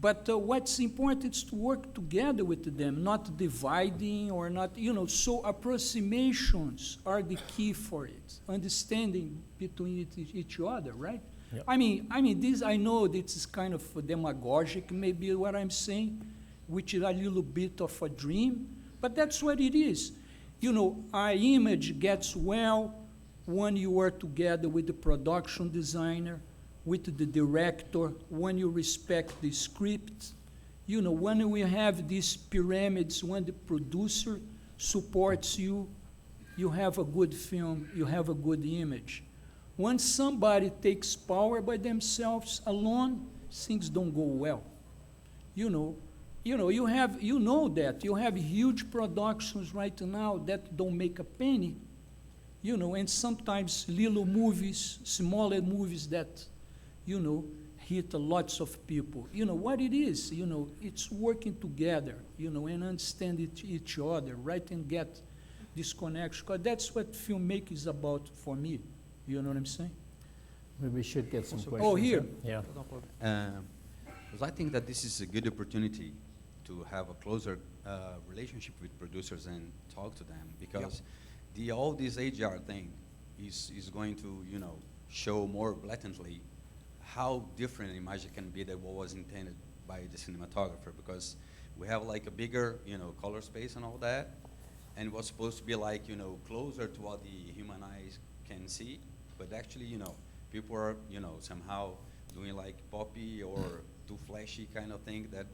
but what's important is to work together with them, not dividing or not, you know, so approximations are the key for it, understanding between each other, right? Yep. I mean, this, I know this is kind of demagogic, maybe what I'm saying, which is a little bit of a dream, but that's what it is. You know, our image gets well when you are together with the production designer, with the director, when you respect the script. You know, when we have these pyramids, when the producer supports you, you have a good film, you have a good image. When somebody takes power by themselves alone, things don't go well. You know, you know that. You have huge productions right now that don't make a penny, you know, and sometimes little movies, smaller movies that, you know, hit lots of people. You know, what it is, you know, it's working together, you know, and understand each other, right, and get this connection, because that's what filmmaking is about for me. You know what I'm saying? Maybe we should get some questions. Oh, here. Yeah. Because I think that this is a good opportunity to have a closer relationship with producers and talk to them, because all this AGR thing is going to, you know, show more blatantly how different an image can be than what was intended by the cinematographer, because we have like a bigger, color space and all that, and it was supposed to be like, closer to what the human eyes can see, but actually, people are, somehow doing like poppy or too flashy kind of thing that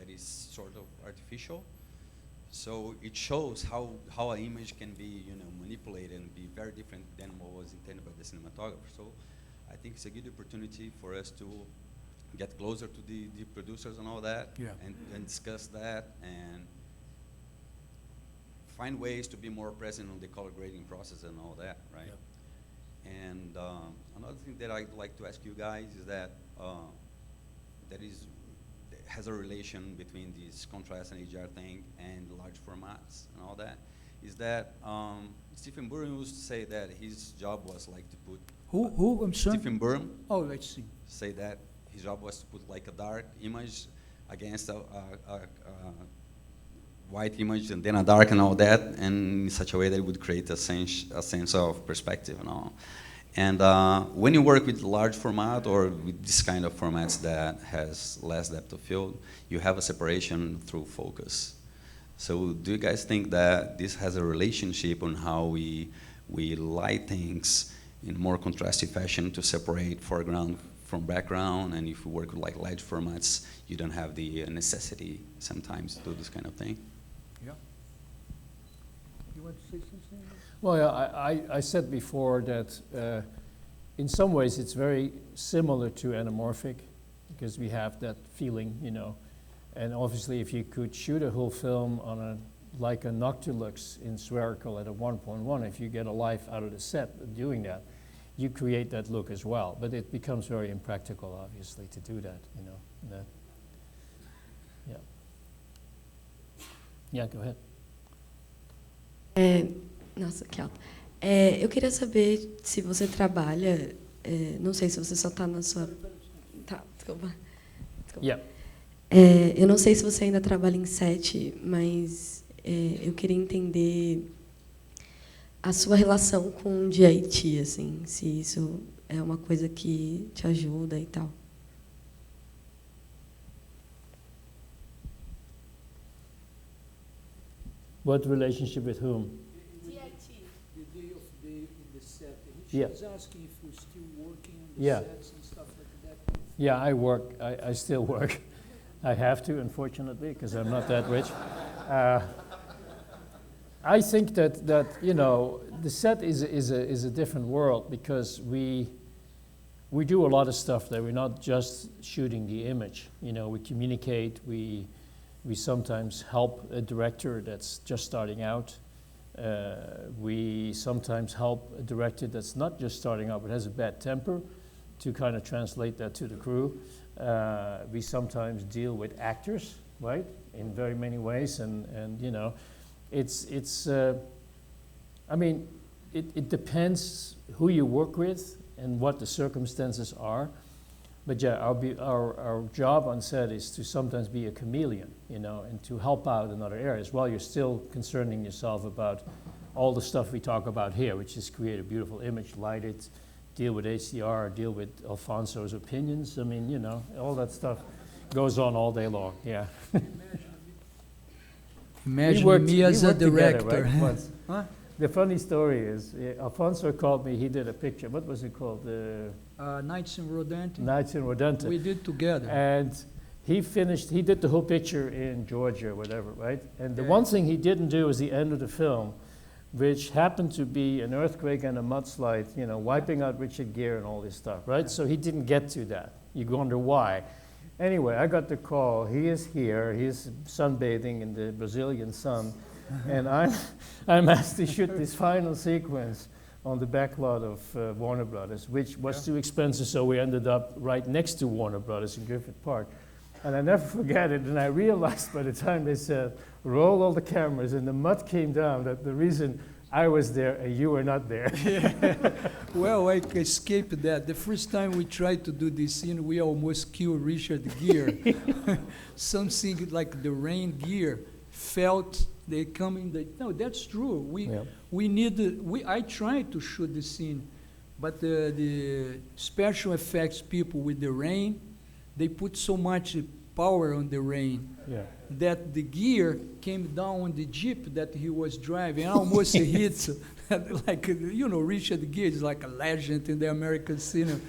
is sort of artificial. So it shows how an image can be, manipulated and be very different than what was intended by the cinematographer. So I think it's a good opportunity for us to get closer to the producers and all that, and discuss that and find ways to be more present on the color grading process and all that, right? Yeah. And another thing that I'd like to ask you guys is that has a relation between this contrast and HDR thing and large formats and all that, is that Stephen Burham used to say that his job was like to put... Who? I'm sorry? Stephen Burham. Oh, let's see. Say that his job was to put like a dark image against a white image and then a dark and all that, and in such a way that it would create a sense of perspective and all. And when you work with large format or with this kind of formats that has less depth of field, you have a separation through focus. So do you guys think that this has a relationship on how we light things in a more contrasty fashion to separate foreground from background? And if you work with like large formats, you don't have the necessity sometimes to do this kind of thing? Yeah. You want to say something? Well, yeah, I said before that in some ways it's very similar to anamorphic because we have that feeling, And obviously if you could shoot a whole film on like a Noctilux in spherical at a 1.1, if you get a life out of the set doing that, you create that look as well. But it becomes very impractical, obviously, to do that, Yeah. Yeah, go ahead. Nossa, que alto. Eu queria saber se você trabalha, não sei se você só está na sua... Tá, desculpa. Yeah. Eu não sei se você ainda trabalha em set, mas eu queria entender a sua relação com o DIT, assim, se isso é uma coisa que te ajuda e tal. What relationship with whom? The day of the set. Yeah. She's asking if you're still working on the Yeah. sets and stuff like that. Yeah, I work. I still work. I have to, unfortunately, because I'm not that rich. I think that the set is a different world because we do a lot of stuff there. We're not just shooting the image. We communicate. We sometimes help a director that's just starting out. We sometimes help a director that's not just starting out but has a bad temper to kind of translate that to the crew. We sometimes deal with actors, right, in very many ways, and I mean, it depends who you work with and what the circumstances are. But yeah, our job on set is to sometimes be a chameleon, and to help out in other areas while you're still concerning yourself about all the stuff we talk about here, which is create a beautiful image, light it, deal with HDR, deal with Alfonso's opinions. I mean, all that stuff goes on all day long, yeah. Imagine me as a director. Together, right? Once. Huh? The funny story is, Alfonso called me, he did a picture. What was it called? Nights in Rodante. Nights in Rodante. We did together. And he did the whole picture in Georgia, whatever, right? And the one thing he didn't do was the end of the film, which happened to be an earthquake and a mudslide, wiping out Richard Gere and all this stuff, right? So he didn't get to that. You wonder why. Anyway, I got the call. He is here. He's sunbathing in the Brazilian sun. And I'm asked to shoot this final sequence on the back lot of Warner Brothers, which was too expensive, so we ended up right next to Warner Brothers in Griffith Park. And I never forget it, and I realized by the time they said, roll all the cameras, and the mud came down, that the reason I was there and you were not there. Well, I escaped that. The first time we tried to do this scene, we almost killed Richard Gere. Something like the rain gear felt they come in the... No, that's true. I tried to shoot the scene But the special effects people with the rain, they put so much power on the rain Yeah. that the gear came down on the Jeep that he was driving, almost hit, like, you know, Richard Gere is like a legend in the American cinema.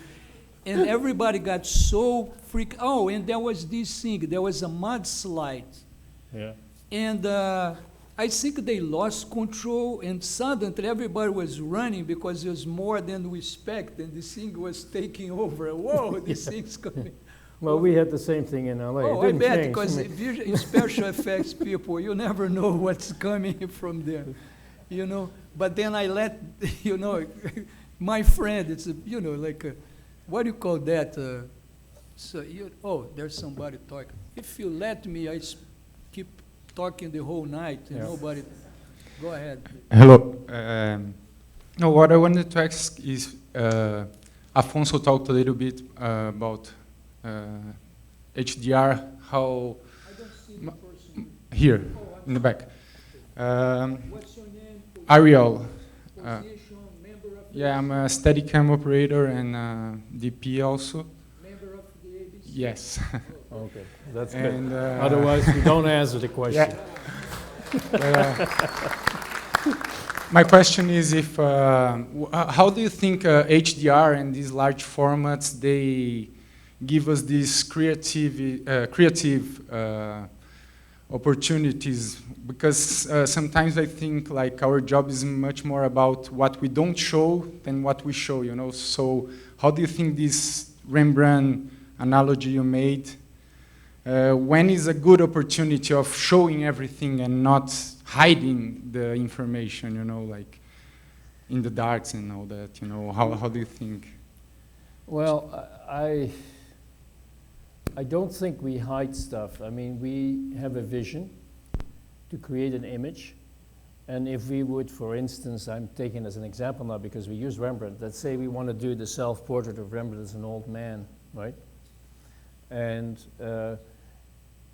And everybody got so freaked. Oh, and there was this thing, there was a mudslide. Yeah. And I think they lost control, and suddenly everybody was running because it was more than we expected, and this thing was taking over. Whoa, this thing's coming. Well, we had the same thing in LA. Oh, It I didn't bet, change. because in special effects people, you never know what's coming from there, you know. But then I let, you know, my friend, it's, you know, like, what do you call that? So oh, there's somebody talking. If you let me, keep talking the whole night, and Yeah. nobody, go ahead. Hello. No, what I wanted to ask is, Afonso talked a little bit about HDR, how I don't see the person. here Oh, in the back. What's your name? Ariel. Position, member of the Yeah, I'm a Steadicam operator and DP also. member of the ABC? Yes. Okay, that's good. And Otherwise, we don't answer the question. my question is, if how do you think HDR and these large formats, they give us these creative opportunities? Because sometimes I think like our job is much more about what we don't show than what we show, you know. So how do you think this Rembrandt analogy you made, when is a good opportunity of showing everything and not hiding the information, you know, like in the darks and all that, you know? How do you think? Well, I don't think we hide stuff. I mean, we have a vision to create an image. And if we would, for instance, I'm taking as an example now because we use Rembrandt, let's say we want to do the self-portrait of Rembrandt as an old man, right? And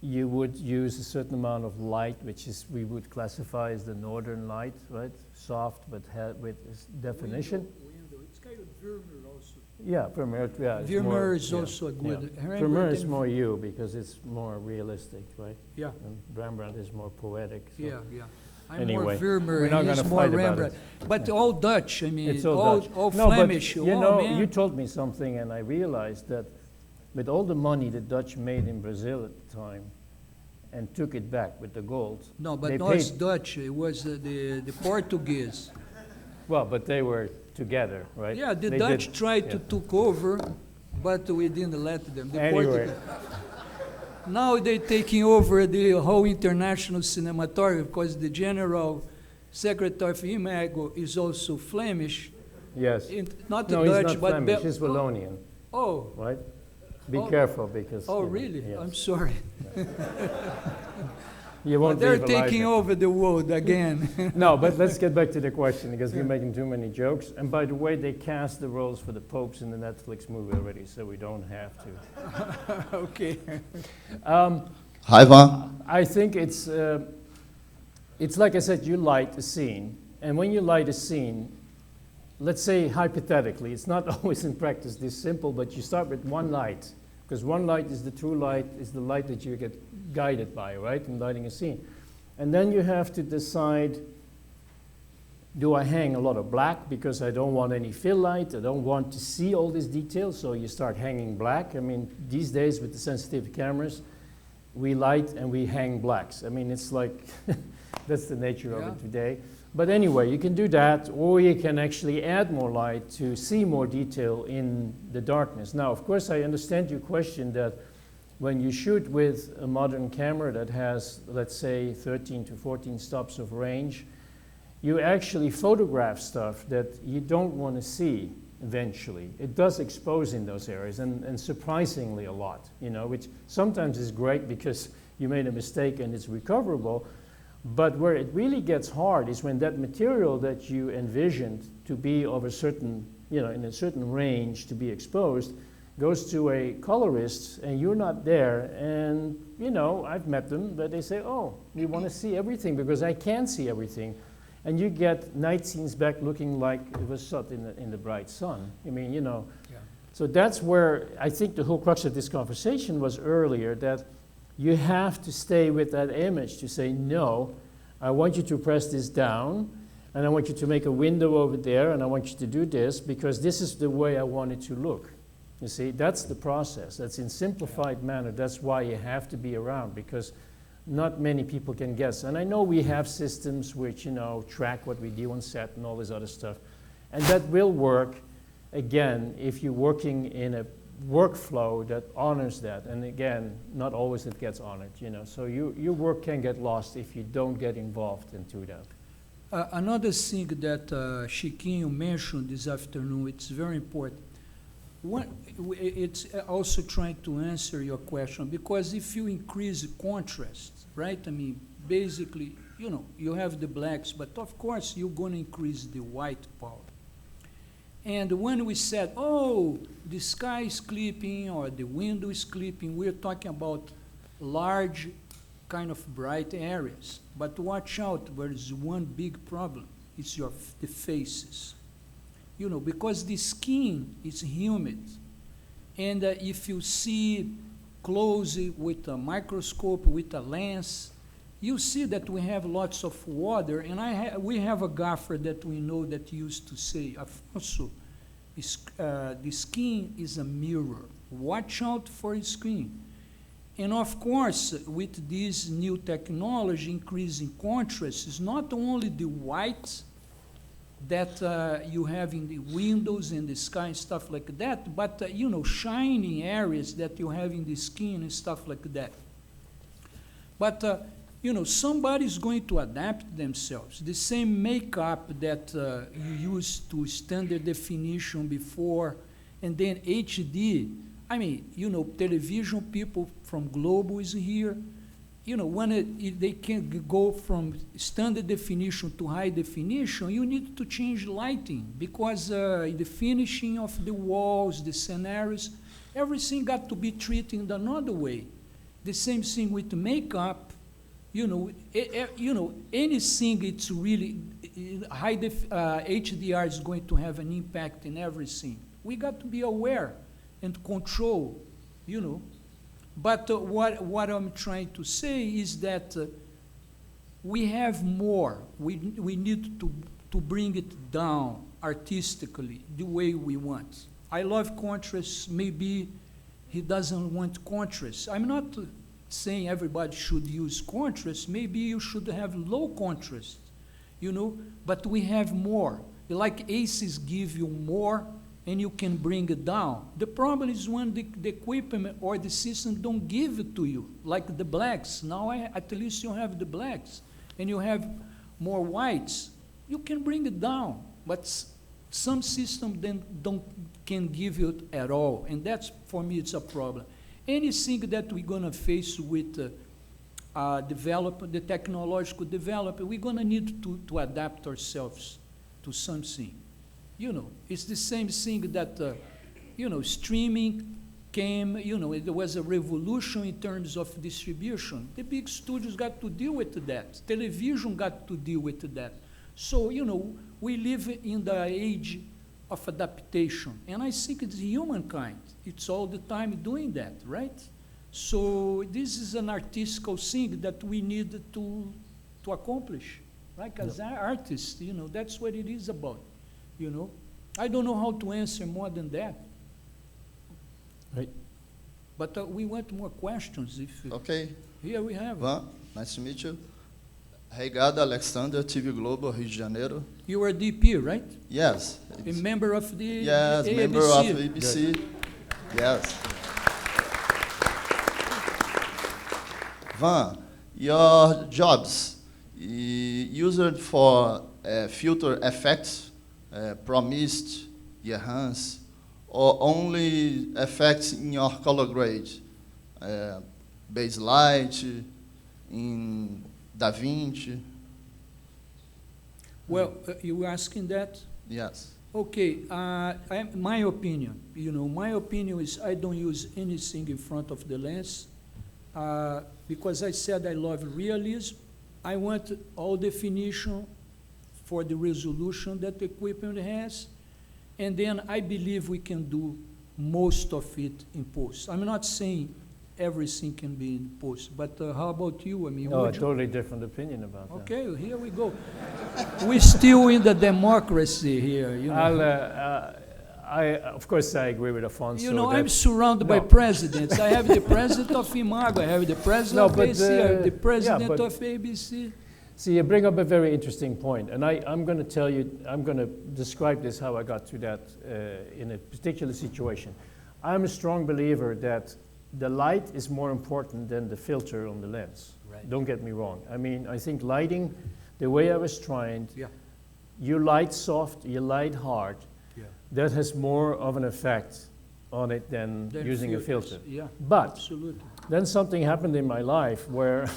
you would use a certain amount of light, which is we would classify as the northern light, right? Soft, but with definition. Window. It's kind of Vermeer also. Yeah, Vermeer, yeah. it's more- Vermeer is yeah, also a good. yeah. Rembrandt Vermeer is and- more you because it's more realistic, right? Yeah, And Rembrandt is more poetic. So. yeah, yeah. I'm Anyway, more Vermeer, we're not and he's gonna more fight about Rembrandt. But Yeah. all Dutch, I mean, It's all Dutch. all No, but, Flemish. you oh, know, man. you told me something, and I realized that with all the money the Dutch made in Brazil at the time, and took it back with the gold. No, but they not paid- Dutch. It was the Portuguese. Well, but they were together, right? Yeah, the They Dutch did- tried to yeah. took over, but we didn't let them. The Anyway. Portuguese. Now they're taking over the whole international cinematography because the general secretary of Imago is also Flemish. Yes. Not the No, Dutch, he's not but Flemish, he's Wallonian, oh, right? Be Oh. careful because. oh, you know, really? yes. I'm sorry. You But won't they're leave alive taking here. over the world again. No, but let's get back to the question because we're making too many jokes. And by the way, they cast the roles for the popes in the Netflix movie already, so we don't have to. Okay. Hi, Van. I think it's like I said, you light a scene, and when you light a scene, let's say hypothetically, it's not always in practice this simple, but you start with one light, because one light is the true light, is the light that you get guided by, right, in lighting a scene. And then you have to decide, do I hang a lot of black because I don't want any fill light, I don't want to see all these details, so you start hanging black. I mean, these days with the sensitive cameras, we light and we hang blacks. I mean, it's like, that's the nature of Yeah. it today. But anyway, you can do that, or you can actually add more light to see more detail in the darkness. Now, of course, I understand your question that when you shoot with a modern camera that has, let's say, 13 to 14 stops of range, you actually photograph stuff that you don't want to see eventually. It does expose in those areas, and surprisingly a lot, you know, which sometimes is great because you made a mistake and it's recoverable. But where it really gets hard is when that material that you envisioned to be of a certain, you know, in a certain range to be exposed goes to a colorist and you're not there. And, you know, I've met them, but they say, oh, we want to see everything because I can see everything. and you get night scenes back looking like it was shot in the bright sun. I mean, you know. Yeah. So that's where I think the whole crux of this conversation was earlier, that you have to stay with that image to say, no, I want you to press this down, and I want you to make a window over there, and I want you to do this, because this is the way I want it to look. You see, that's the process. That's in simplified manner. That's why you have to be around, because not many people can guess. And I know we have systems which, you know, track what we do on set and all this other stuff. And that will work, again, if you're working in a workflow that honors that. And again, not always it gets honored, you know. So your work can get lost if you don't get involved into that. Another thing that Chiquinho mentioned this afternoon, it's very important. It's also trying to answer your question, because if you increase contrast, right? I mean, basically, you know, you have the blacks, but of course you're going to increase the white power. And when we said, oh, the sky is clipping or the window is clipping, we're talking about large, kind of bright areas. But watch out, there is one big problem. It's the faces. You know, because the skin is humid. And if you see closely with a microscope, with a lens, you see that we have lots of water. And we have a gaffer that we know that used to say, Affonso, the skin is a mirror. Watch out for the skin. And of course, with this new technology, increasing contrast, it's not only the white that you have in the windows and the sky and stuff like that, but you know, shiny areas that you have in the skin and stuff like that. But you know, somebody's going to adapt themselves. The same makeup that you used to standard definition before, and then HD. I mean, you know, television people from Globo is here. You know, when they can go from standard definition to high definition, you need to change lighting, because the finishing of the walls, the scenarios, everything got to be treated in another way. The same thing with makeup. You know, anything it's really HDR is going to have an impact in everything. We got to be aware and control, you know. But what I'm trying to say is that we have more. We need to bring it down artistically the way we want. I love contrast. Maybe he doesn't want contrast. I'm not saying everybody should use contrast. Maybe you should have low contrast, you know. But we have more. Like ACEs give you more, and you can bring it down. The problem is when the equipment or the system don't give it to you, like the blacks. Now at least you have the blacks, and you have more whites. You can bring it down, but some systems then can give you it at all, and that's, for me, it's a problem. Anything that we're gonna face with the technological development, we're gonna need to adapt ourselves to something. You know, it's the same thing that, you know, streaming came, you know, there was a revolution in terms of distribution. The big studios got to deal with that. Television got to deal with that. So, you know, we live in the age of adaptation. And I think it's humankind. It's all the time doing that, right? So this is an artistical thing that we need to accomplish. Like as artists, you know, that's what it is about. You know, I don't know how to answer more than that. Right. But we want more questions. Okay. Here we have. Van, nice to meet you. Regada Alexander, TV Globo, Rio de Janeiro. You are DP, right? Yes. A member of the yes, ABC. Member of ABC. Good. Yes. Van, your jobs used for filter effects, promised, enhance, or only effects in your color grade, base light, in DaVinci? Well, you were asking that? Yes. Okay, my opinion, you know, my opinion is I don't use anything in front of the lens because I said I love realism. I want all definition for the resolution that the equipment has. And then I believe we can do most of it in post. I'm not saying everything can be in post, but how about you? I mean, Oh, a would you- totally different opinion about that. Okay, here we go. We're still in the democracy here, you know. Of course, I agree with Affonso. You know, that- I'm surrounded by No. presidents. I have the president of Imago, I have the president No, of but, AC, I have the yeah, president but- of ABC. See, you bring up a very interesting point, and I'm going to tell you, I'm going to describe this how I got to that in a particular situation. I'm a strong believer that the light is more important than the filter on the lens. Right. Don't get me wrong. I mean, I think lighting, the way I was trained, Yeah. you light soft, you light hard, Yeah. that has more of an effect on it than Then using a filters, filter. Yeah, But absolutely. then something happened in my life where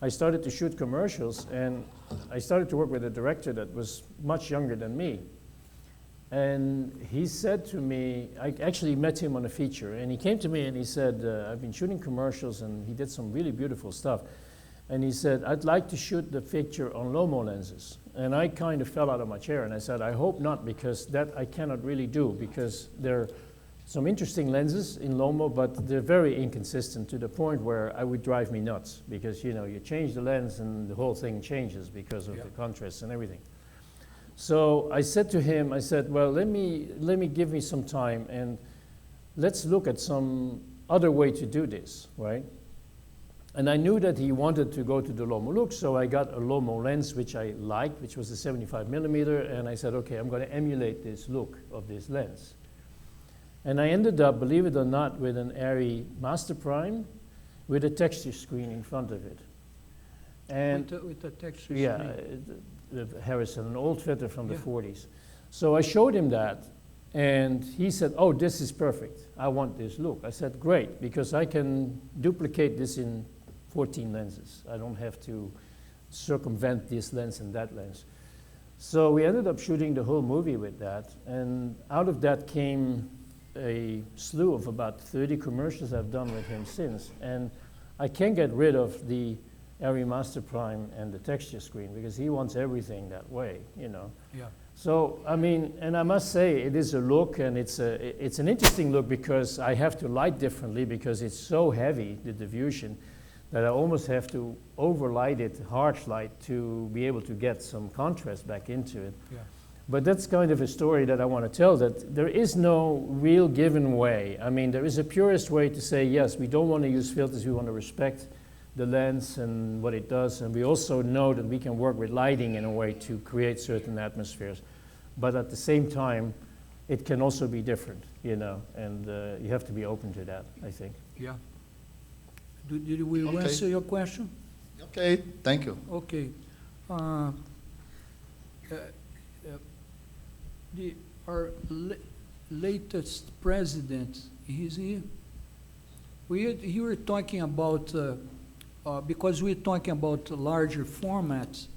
I started to shoot commercials, and I started to work with a director that was much younger than me. And he said to me, I actually met him on a feature, and he came to me and he said, I've been shooting commercials, and he did some really beautiful stuff. And he said, I'd like to shoot the picture on Lomo lenses. And I kind of fell out of my chair, and I said, I hope not, because that I cannot really do, because there are some interesting lenses in Lomo, but they're very inconsistent to the point where I would drive me nuts, because you know, you change the lens and the whole thing changes because of the contrast and everything. So I said to him, I said, well, let me give me some time, and let's look at some other way to do this, right? And I knew that he wanted to go to the Lomo look, so I got a Lomo lens, which I liked, which was a 75 millimeter, and I said, okay, I'm going to emulate this look of this lens. And I ended up, believe it or not, with an ARRI Master Prime with a texture screen in front of it. And With the texture yeah, screen. Harrison, an old fitter from the Yeah. 40s. So I showed him that, and he said, oh, this is perfect. I want this look. I said, great, because I can duplicate this in 14 lenses. I don't have to circumvent this lens and that lens. So we ended up shooting the whole movie with that, and out of that came a slew of about 30 commercials I've done with him since. And I can't get rid of the ARRI Master Prime and the texture screen, because he wants everything that way, you know. Yeah. So, I mean, and I must say, it is a look, and it's an interesting look, because I have to light differently, because it's so heavy, the diffusion, that I almost have to overlight it, harsh light, to be able to get some contrast back into it. Yeah. But that's kind of a story that I want to tell, that there is no real given way. I mean, there is a purist way to say, yes, we don't want to use filters, we want to respect the lens and what it does, and we also know that we can work with lighting in a way to create certain atmospheres. But at the same time, it can also be different, you know, and you have to be open to that, I think. Yeah. Did we Okay. answer your question? Okay, thank you. Okay. Our latest president, he's here. You were talking about, because we're talking about larger formats,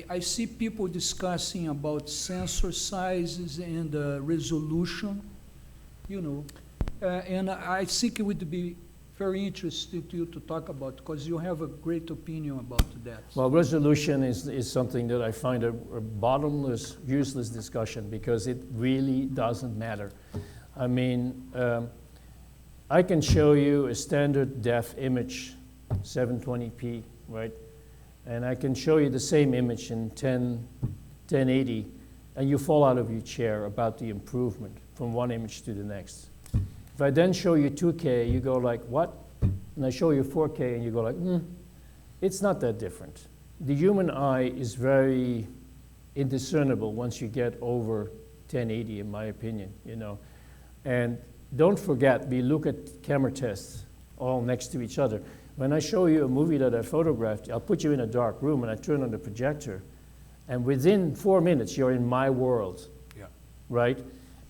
I see people discussing about sensor sizes and resolution, you know, and I think it would be very interesting to you to talk about, because you have a great opinion about that. Well, resolution is something that I find a bottomless, useless discussion, because it really doesn't matter. I mean, I can show you a standard def image, 720p, right? And I can show you the same image in 1080, and you fall out of your chair about the improvement from one image to the next. If I then show you 2K, you go like, what? And I show you 4K, and you go like, it's not that different. The human eye is very indiscernible once you get over 1080, in my opinion, you know. And don't forget, we look at camera tests all next to each other. When I show you a movie that I photographed, I'll put you in a dark room, and I turn on the projector, and within 4 minutes, you're in my world, right?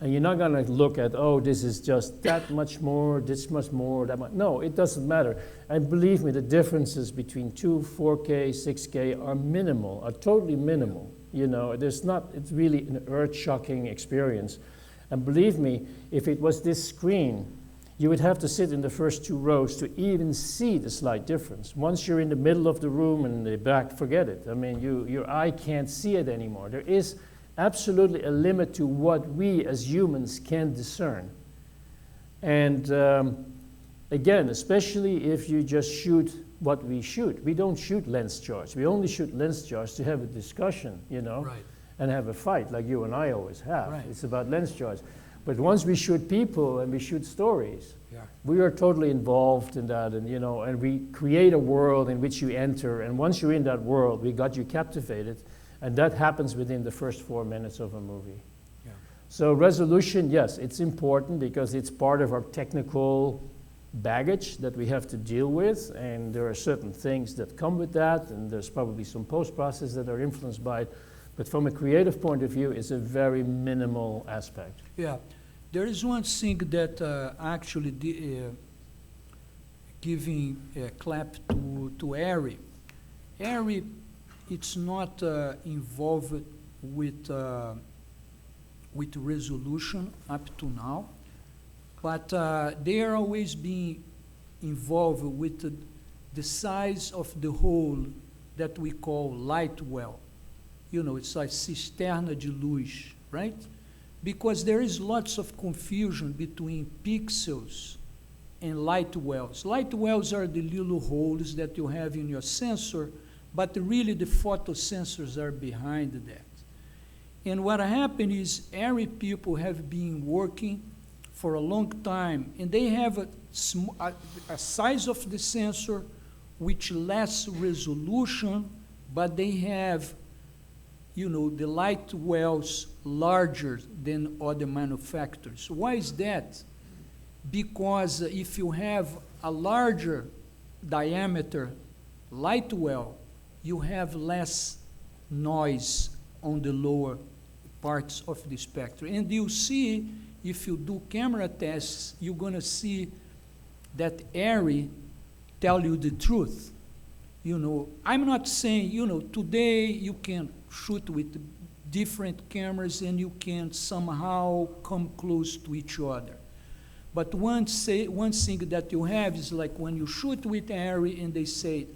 And you're not going to look at, oh, this is just that much more, this much more, that much. No, it doesn't matter. And believe me, the differences between 4K, 6K are minimal, are totally minimal. You know, it's really an earth-shocking experience. And believe me, if it was this screen, you would have to sit in the first 2 rows to even see the slight difference. Once you're in the middle of the room and the back, forget it. I mean, your eye can't see it anymore. There is absolutely a limit to what we as humans can discern. And again, especially if you just shoot what we shoot. We don't shoot lens charts. We only shoot lens charts to have a discussion, you know, Right. and have a fight like you and I always have. Right. It's about lens charts. But once we shoot people and we shoot stories, Yeah. we are totally involved in that, and you know, and we create a world in which you enter, and once you're in that world, we got you captivated, and that happens within the first 4 minutes of a movie. Yeah. So resolution, yes, it's important because it's part of our technical baggage that we have to deal with, and there are certain things that come with that, and there's probably some post-process that are influenced by it, but from a creative point of view, it's a very minimal aspect. Yeah, there is one thing that actually giving a clap to ARRI. ARRI, it's not involved with resolution up to now, but they are always being involved with the size of the hole that we call light well. You know, it's like cisterna de luz, right? Because there is lots of confusion between pixels and light wells. Light wells are the little holes that you have in your sensor, but really the photosensors are behind that. And what happened is ARRI people have been working for a long time, and they have a size of the sensor with less resolution, but they have, you know, the light wells larger than other manufacturers. Why is that? Because if you have a larger diameter light well, you have less noise on the lower parts of the spectrum. And you see, if you do camera tests, you're gonna see that ARRI tell you the truth. You know, I'm not saying, you know, today you can shoot with different cameras and you can somehow come close to each other. But one thing that you have is like when you shoot with ARRI and they say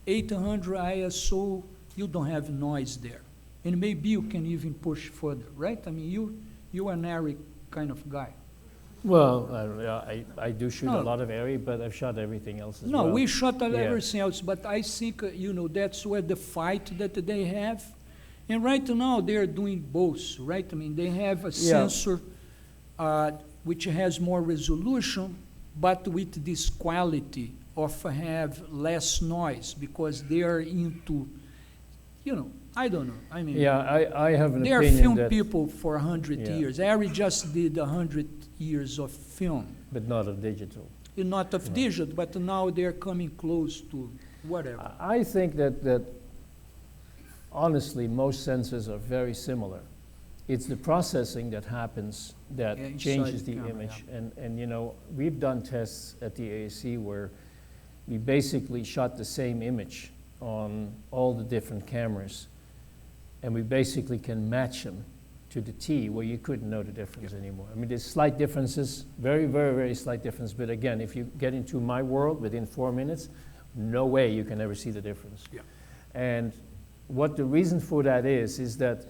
800 ISO, you don't have noise there. And maybe you can even push further, right? I mean, you're an ARRI kind of guy. Well, I do shoot No. a lot of ARRI, but I've shot everything else as No, well. we shot Yeah. everything else, but I think, you know, that's where the fight that they have. And right now, they're doing both, right? I mean, they have a sensor which has more resolution, but with this quality of have less noise, because they are into, you know, I don't know. I mean, Yeah, I have an they are opinion film that, people for 100 Yeah. years. ARRI just did 100 years of film. but not of digital. Not of digital, but now they're coming close to whatever. I think that honestly, most sensors are very similar. It's the processing that happens that Yeah, inside changes the the camera, image. And you know, we've done tests at the ASC where we basically shot the same image on all the different cameras, and we basically can match them to the T where you couldn't know the difference anymore. I mean, there's slight differences, very, very, very slight difference, but again, if you get into my world within 4 minutes, no way you can ever see the difference. Yeah. And what the reason for that is that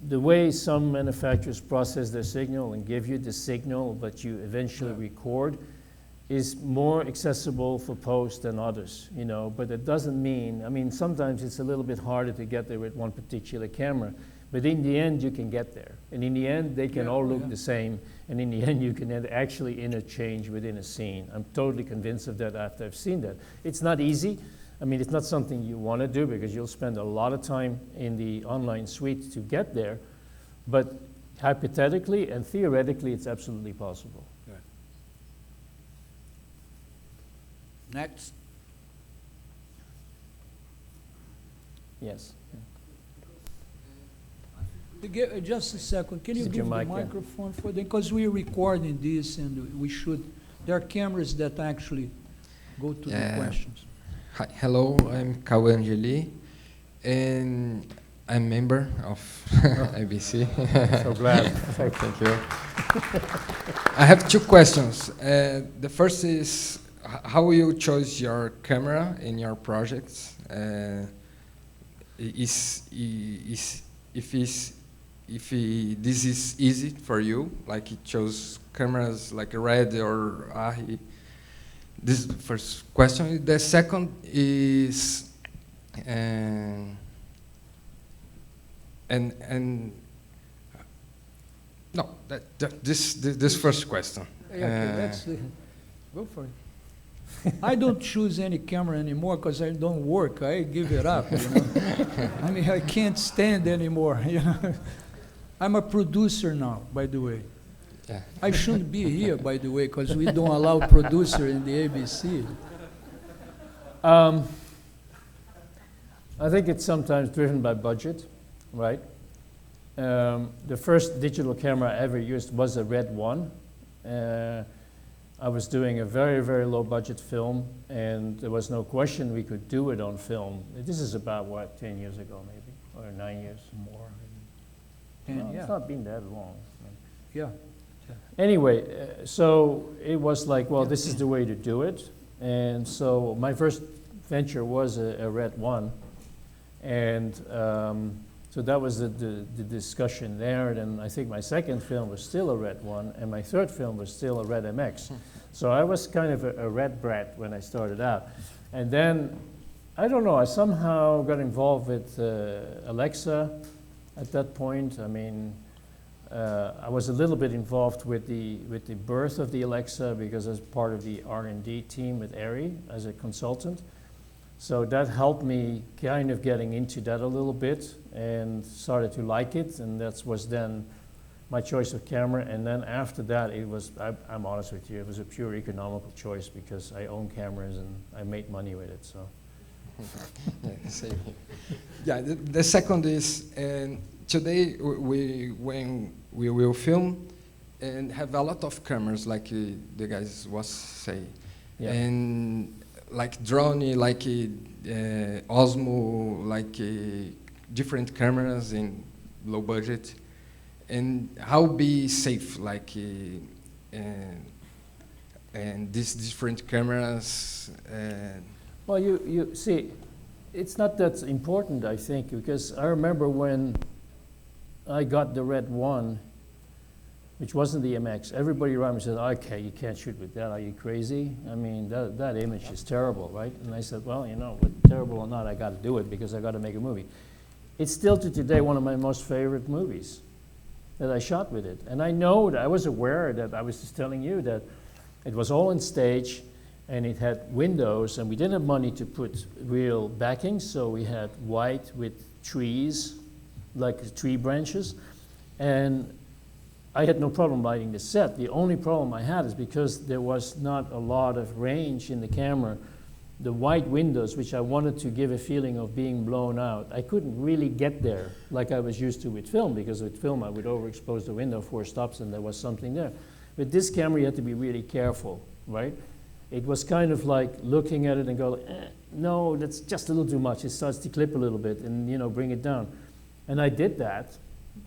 the way some manufacturers process their signal and give you the signal, but you eventually record, is more accessible for post than others, you know, but it doesn't mean, I mean, sometimes it's a little bit harder to get there with one particular camera, but in the end, you can get there. And in the end, they can all look the same, and in the end, you can actually interchange within a scene. I'm totally convinced of that after I've seen that. It's not easy. I mean, it's not something you want to do because you'll spend a lot of time in the online suite to get there, but hypothetically and theoretically, it's absolutely possible. Next. Yes. Just a second, can you Is it give your the mic, yeah? microphone for them? Because we're recording this and we should, there are cameras that actually go to the questions. Hi, hello, I'm Cauê Angeli, and I'm member of ABC. So glad. Thank you. I have two questions. The first is how you chose your camera in your projects. If this is easy for you, like you chose cameras like Red or ARRI. This is the first question. The second is, this first question. Okay, let's go for it. I don't choose any camera anymore because I don't work. I give it up. You know? I mean, I can't stand anymore. You know? I'm a producer now, by the way. Yeah. I shouldn't be here, by the way, because we don't allow producer in the ABC. I think it's sometimes driven by budget, right? The first digital camera I ever used was a Red 1. I was doing a very, very low budget film, and there was no question we could do it on film. This is about, what, 10 years ago maybe, or 9 years? More. Well, Yeah. It's not been that long. Yeah. Anyway, so it was like, well, this is the way to do it. And so my first venture was a Red 1. And so that was the discussion there. And I think my second film was still a Red 1, and my third film was still a Red MX. So I was kind of a Red brat when I started out. And then, I don't know, I somehow got involved with Alexa at that point. I mean, I was a little bit involved with the birth of the Alexa because I was part of the R&D team with ARRI as a consultant. So that helped me kind of getting into that a little bit and started to like it, and that was then my choice of camera. And then after that, it was, I'm honest with you, it was a pure economical choice because I own cameras and I made money with it, so. Yeah, same here. Yeah, the second is, today when we will film and have a lot of cameras, like the guys was saying, Yeah. and like drone, like Osmo, like different cameras in low budget, and how be safe, like and these different cameras. Well, you see, it's not that important, I think, because I remember when I got the Red 1, which wasn't the MX, everybody around me said, okay, you can't shoot with that, are you crazy? I mean, that image is terrible, right? And I said, well, you know, whether terrible or not, I got to do it because I got to make a movie. It's still to today one of my most favorite movies that I shot with it. And I know that I was aware that I was just telling you that it was all in stage and it had windows, and we didn't have money to put real backing, so we had white with trees, like tree branches. And I had no problem lighting the set. The only problem I had is because there was not a lot of range in the camera, the white windows, which I wanted to give a feeling of being blown out, I couldn't really get there like I was used to with film, because with film I would overexpose the window 4 stops and there was something there. With this camera you had to be really careful, right? It was kind of like looking at it and go, no, that's just a little too much. It starts to clip a little bit and, you know, bring it down. And I did that.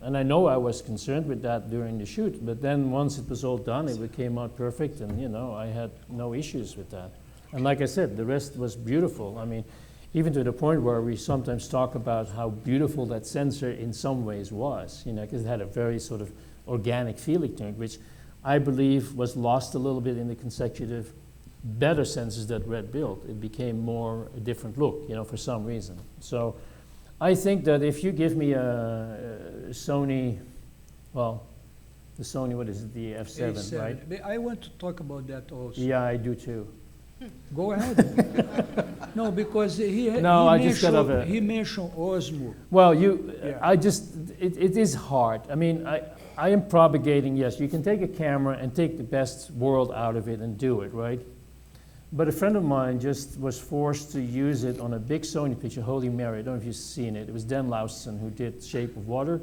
And I know I was concerned with that during the shoot, but then once it was all done, it came out perfect, and you know, I had no issues with that. And like I said, the rest was beautiful. I mean, even to the point where we sometimes talk about how beautiful that sensor in some ways was, you know, because it had a very sort of organic feeling to it, which I believe was lost a little bit in the consecutive better sensors that Red built. It became more a different look, you know, for some reason. So I think that if you give me a Sony, well, the Sony, what is it, the F7, A7. right? I want to talk about that also. Yeah, I do too. Go ahead. No, because he mentioned Osmo. Well, Yeah. it is hard. I mean, I am propagating, yes, you can take a camera and take the best world out of it and do it, right? But a friend of mine just was forced to use it on a big Sony picture, Holy Mary. I don't know if you've seen it. It was Dan Laustsen who did Shape of Water.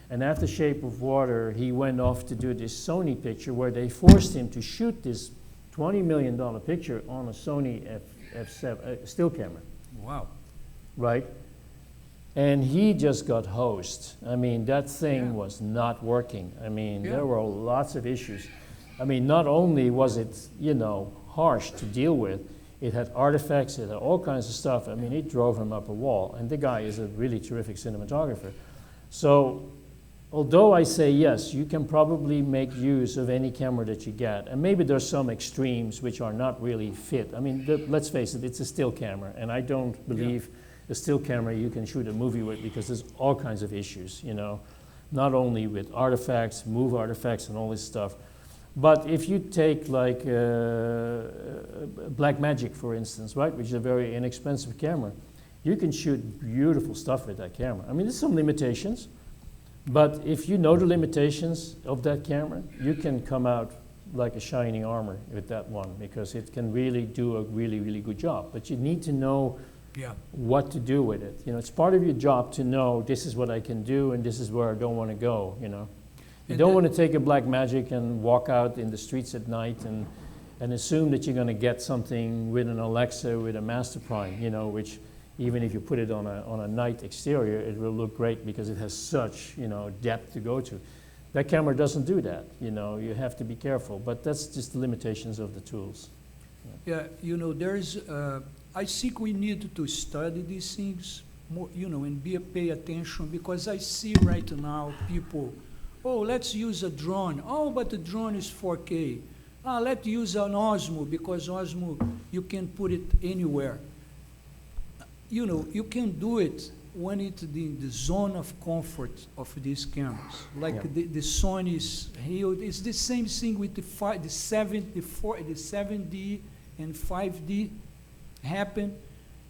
And after Shape of Water, he went off to do this Sony picture where they forced him to shoot this $20 million picture on a Sony F7 still camera. Wow. Right? And he just got hosed. I mean, that thing was not working. I mean, there were lots of issues. I mean, not only was it, you know, harsh to deal with, it had artifacts, it had all kinds of stuff. I mean, it drove him up a wall. And the guy is a really terrific cinematographer. So, although I say yes, you can probably make use of any camera that you get. And maybe there's some extremes which are not really fit. I mean, let's face it, it's a still camera. And I don't believe a still camera you can shoot a movie with, because there's all kinds of issues, you know, not only with artifacts, move artifacts and all this stuff. But if you take like Blackmagic, for instance, right, which is a very inexpensive camera, you can shoot beautiful stuff with that camera. I mean, there's some limitations, but if you know the limitations of that camera, you can come out like a shining armor with that one, because it can really do a really, really good job. But you need to know what to do with it. You know, it's part of your job to know this is what I can do and this is where I don't want to go, you know. You don't want to take a Blackmagic and walk out in the streets at night and assume that you're going to get something with an Alexa, with a Master Prime, you know, which even if you put it on a night exterior, it will look great because it has such, you know, depth to go to. That camera doesn't do that, you know, you have to be careful, but that's just the limitations of the tools. Yeah, you know, there's, I think we need to study these things more, you know, and pay attention, because I see right now people, oh, let's use a drone. Oh, but the drone is 4K. Ah, let's use an Osmo, because Osmo, you can put it anywhere. You know, you can do it when it's in the zone of comfort of these cameras. Like the Sony's here, it's the same thing with the 7D and 5D happen.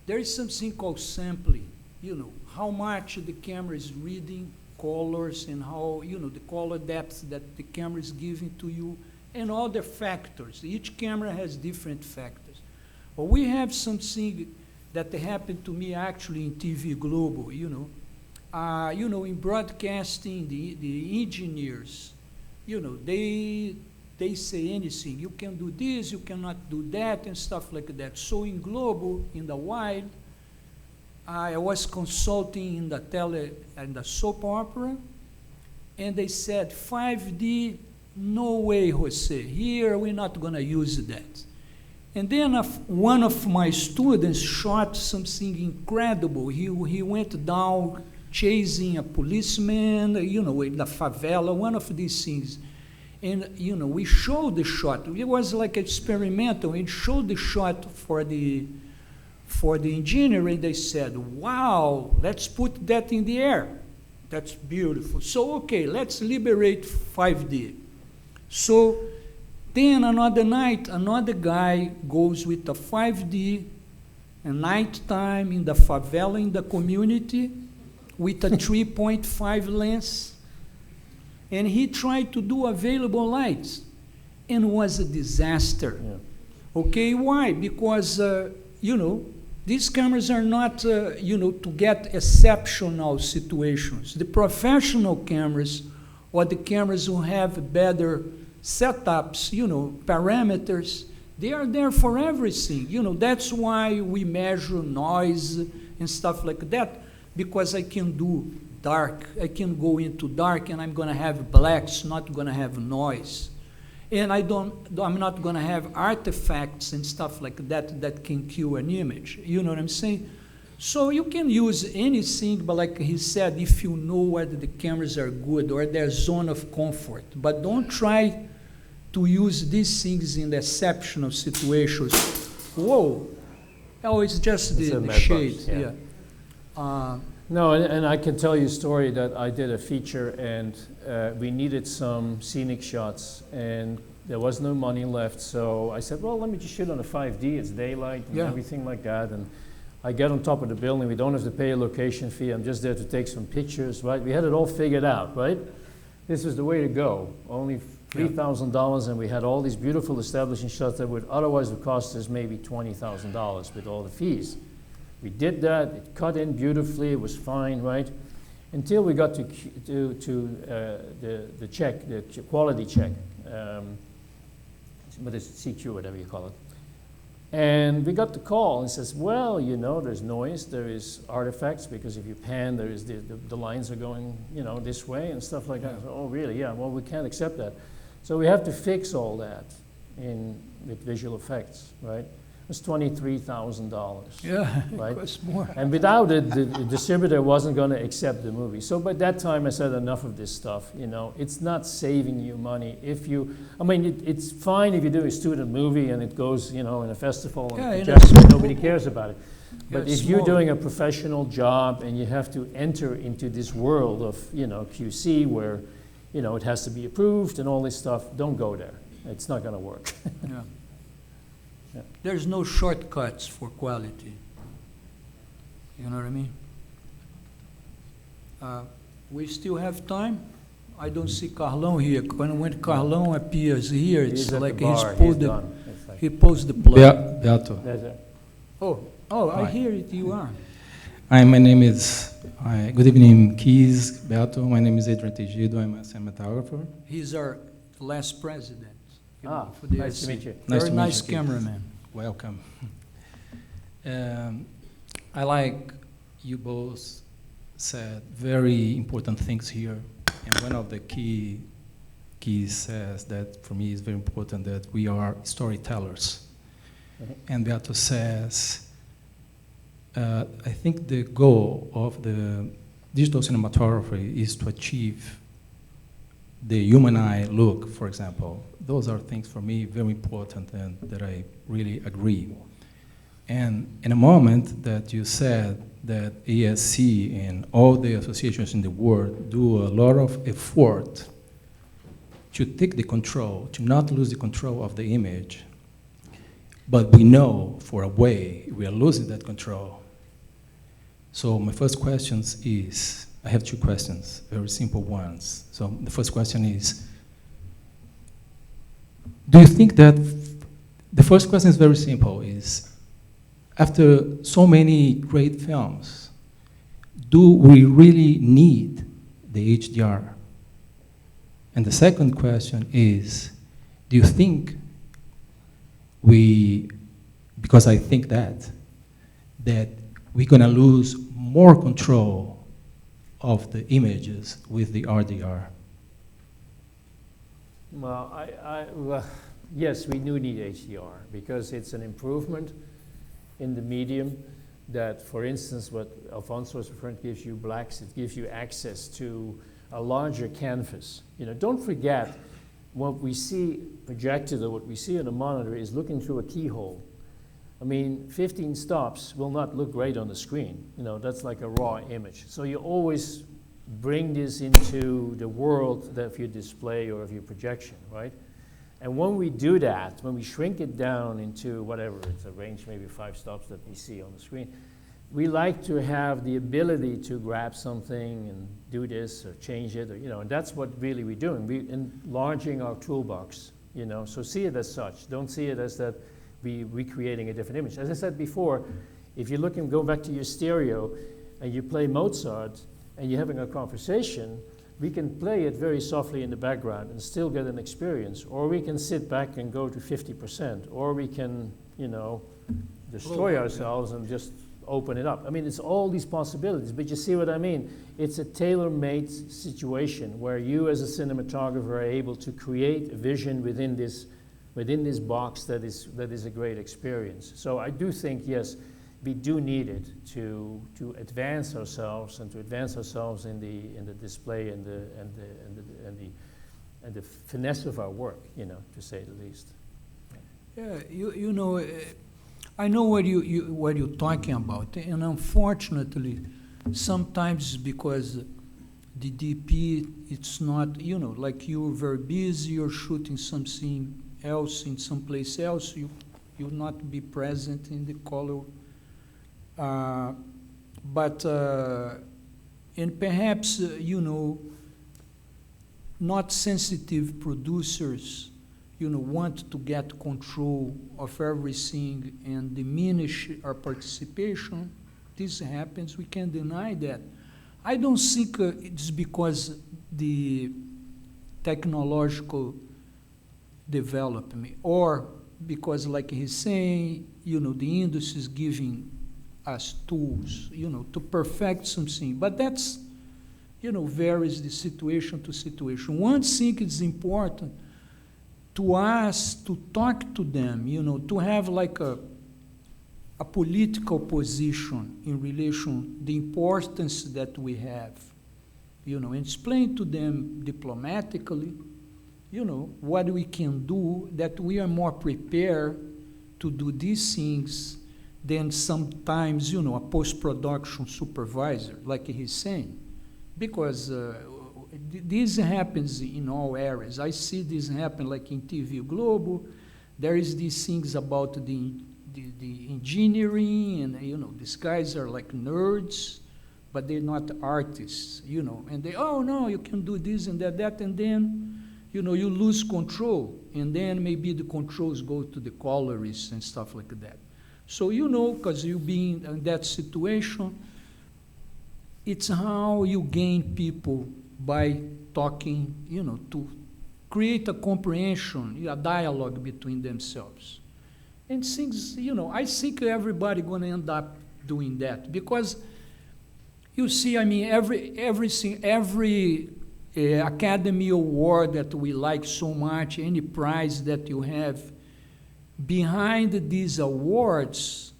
There is something called sampling. You know, how much the camera is reading colors and how, you know, the color depth that the camera is giving to you, and other factors. Each camera has different factors. But we have something that happened to me actually in TV Global, you know. You know, in broadcasting, the engineers, you know, they say anything. You can do this, you cannot do that, and stuff like that. So in Global, in the wild, I was consulting in the soap opera, and they said, 5D, no way, Jose. Here, we're not going to use that. And then one of my students shot something incredible. He went down chasing a policeman, you know, in the favela, one of these things. And, you know, we showed the shot. It was like experimental. We showed the shot for the engineer, and they said, wow, let's put that in the air. That's beautiful. So, okay, let's liberate 5D. So then another night, another guy goes with a 5D at nighttime in the favela, in the community, with a 3.5 lens. And he tried to do available lights, and was a disaster. Yeah. Okay, why? Because, you know, these cameras are not, you know, to get exceptional situations. The professional cameras, or the cameras who have better setups, you know, parameters, they are there for everything. You know, that's why we measure noise and stuff like that, because I can do dark. I can go into dark, and I'm going to have blacks, not going to have noise. And I'm not going to have artifacts and stuff like that that can kill an image. You know what I'm saying? So you can use anything, but like he said, if you know whether the cameras are good or their zone of comfort. But don't try to use these things in the exceptional situations. Whoa. Oh, it's just the shade. Yeah. No, and I can tell you a story that I did a feature, and we needed some scenic shots, and there was no money left, so I said, well, let me just shoot on a 5D, it's daylight and everything like that, and I get on top of the building, we don't have to pay a location fee, I'm just there to take some pictures, right? We had it all figured out, right? This was the way to go, only $3,000, and we had all these beautiful establishing shots that would otherwise have cost us maybe $20,000 with all the fees. We did that, it cut in beautifully, it was fine, right? Until we got to the check, the quality check, but it's CQ, whatever you call it. And we got the call and says, well, you know, there's noise, there is artifacts, because if you pan, there is the lines are going, you know, this way and stuff like that. So, oh, really? Yeah, well, we can't accept that. So we have to fix all that with visual effects, right? It was $23,000. Yeah, right? it costs more. And without it, the distributor wasn't going to accept the movie. So by that time, I said, enough of this stuff. You know, it's not saving you money. If you, I mean, it's fine if you do a student movie and it goes, you know, in a festival and nobody cares about it. But if you're doing a professional job and you have to enter into this world of, you know, QC where, you know, it has to be approved and all this stuff, don't go there. It's not going to work. Yeah. Yeah. There's no shortcuts for quality. You know what I mean? We still have time. I don't see Carlão here. When Carlão appears here, it's like he posed the plug. Beato. I hear it. You are. Hi, my name is. Good evening, Kees, Beato. My name is Adrian Tejido. I'm a cinematographer. He's our last president. For the nice to meet you. Very nice cameraman. Welcome. I like you both said very important things here, and one of the keys says that for me is very important that we are storytellers. And Beato says, I think the goal of the digital cinematography is to achieve the human eye look, for example. Those are things for me very important and that I really agree. And in a moment that you said that ASC and all the associations in the world do a lot of effort to take the control, to not lose the control of the image, but we know for a way we are losing that control. So my first question is, I have two questions, very simple ones. So the first question is, do you think that, the first question is very simple, is after so many great films, do we really need the HDR? And the second question is, do you think because I think that we're gonna lose more control of the images with the RDR? Well, yes, we do need HDR because it's an improvement in the medium that, for instance, what Alfonso was referring to, gives you blacks, it gives you access to a larger canvas. You know, don't forget, what we see projected or what we see on the monitor is looking through a keyhole. I mean, 15 stops will not look great on the screen. You know, that's like a raw image. So you always bring this into the world of your display or of your projection, right? And when we do that, when we shrink it down into whatever, it's a range, maybe 5 stops that we see on the screen, we like to have the ability to grab something and do this or change it, or, you know, and that's what really we're doing. We're enlarging our toolbox, you know, so see it as such. Don't see it as that we're recreating a different image. As I said before, if you look and go back to your stereo and you play Mozart and you're having a conversation, we can play it very softly in the background and still get an experience. Or we can sit back and go to 50%. Or we can, you know, destroy ourselves and just open it up. I mean, it's all these possibilities, but you see what I mean? It's a tailor-made situation where you as a cinematographer are able to create a vision within this box that is a great experience. So I do think, yes, we do need it to advance ourselves and to advance ourselves in the display and the finesse of our work, you know, to say the least. Yeah, you know, I know what you're talking about, and unfortunately, sometimes because the DP, it's not, you know, like you're very busy, you're shooting something else in someplace else, you'll not be present in the color. And perhaps, you know, not sensitive producers, you know, want to get control of everything and diminish our participation. This happens, we can't deny that. I don't think it's because the technological development or because, like he's saying, the industry is giving us tools, to perfect something. But that's, varies the situation to situation. One thing is important to us to talk to them, to have like a political position in relation the importance that we have, and explain to them diplomatically, what we can do, that we are more prepared to do these things than sometimes, a post-production supervisor, like he's saying. Because this happens in all areas. I see this happen like in TV Globo. There is these things about the engineering, and these guys are like nerds, but they're not artists, and they, oh no, you can do this and that, and then, you lose control, and then maybe the controls go to the colorists and stuff like that. So, because you being in that situation, it's how you gain people by talking, to create a comprehension, a dialogue between themselves. And things, I think everybody going to end up doing that, because you see, I mean, every Academy Award that we like so much, any prize that you have, behind these awards,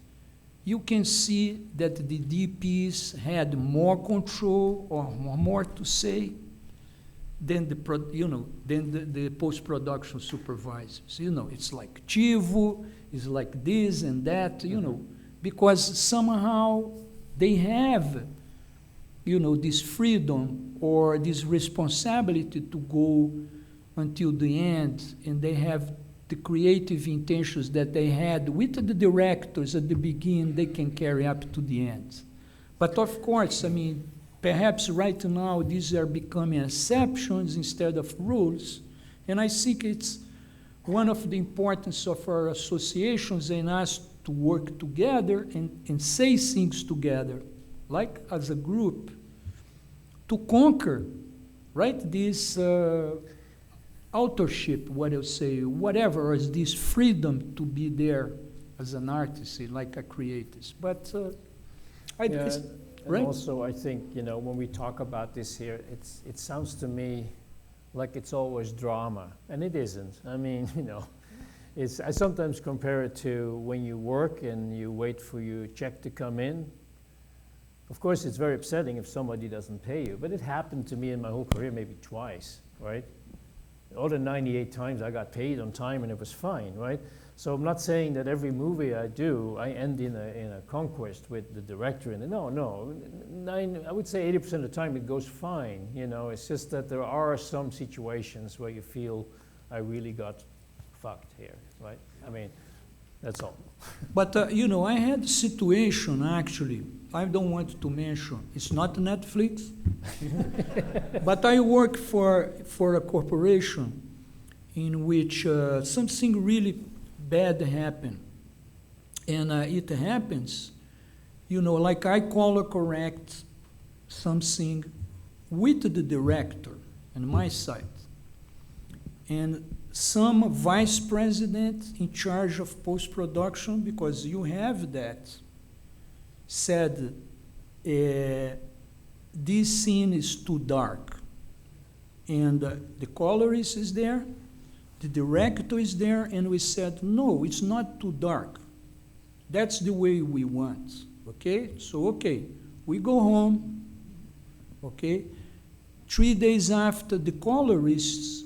you can see that the DPs had more control or more to say than the post-production supervisors. It's like Chivo, it's like this and that, because somehow they have, this freedom or this responsibility to go until the end, and they have the creative intentions that they had with the directors at the beginning, they can carry up to the end. But of course, I mean, perhaps right now these are becoming exceptions instead of rules, and I think it's one of the importance of our associations and us to work together and say things together, like as a group, to conquer, right, this authorship, what I'll say, whatever, or is this freedom to be there as an artist, like a creator. But and also, I think, when we talk about this here, it sounds to me like it's always drama, and it isn't. I mean, I sometimes compare it to when you work and you wait for your check to come in. Of course, it's very upsetting if somebody doesn't pay you, but it happened to me in my whole career maybe twice, right? All the 98 times I got paid on time and it was fine, right? So I'm not saying that every movie I do, I end in a conquest with the director. No. I would say 80% of the time it goes fine. It's just that there are some situations where you feel I really got fucked here, right? I mean, that's all. But, I had a situation, actually, I don't want to mention, it's not Netflix, but I work for a corporation in which something really bad happened. And it happens, like I color correct something with the director on my side. And some vice president in charge of post-production, because you have that, said, this scene is too dark. And the colorist is there, the director is there, and we said, no, it's not too dark. That's the way we want, okay? So, okay, we go home, okay? 3 days after, the colorists,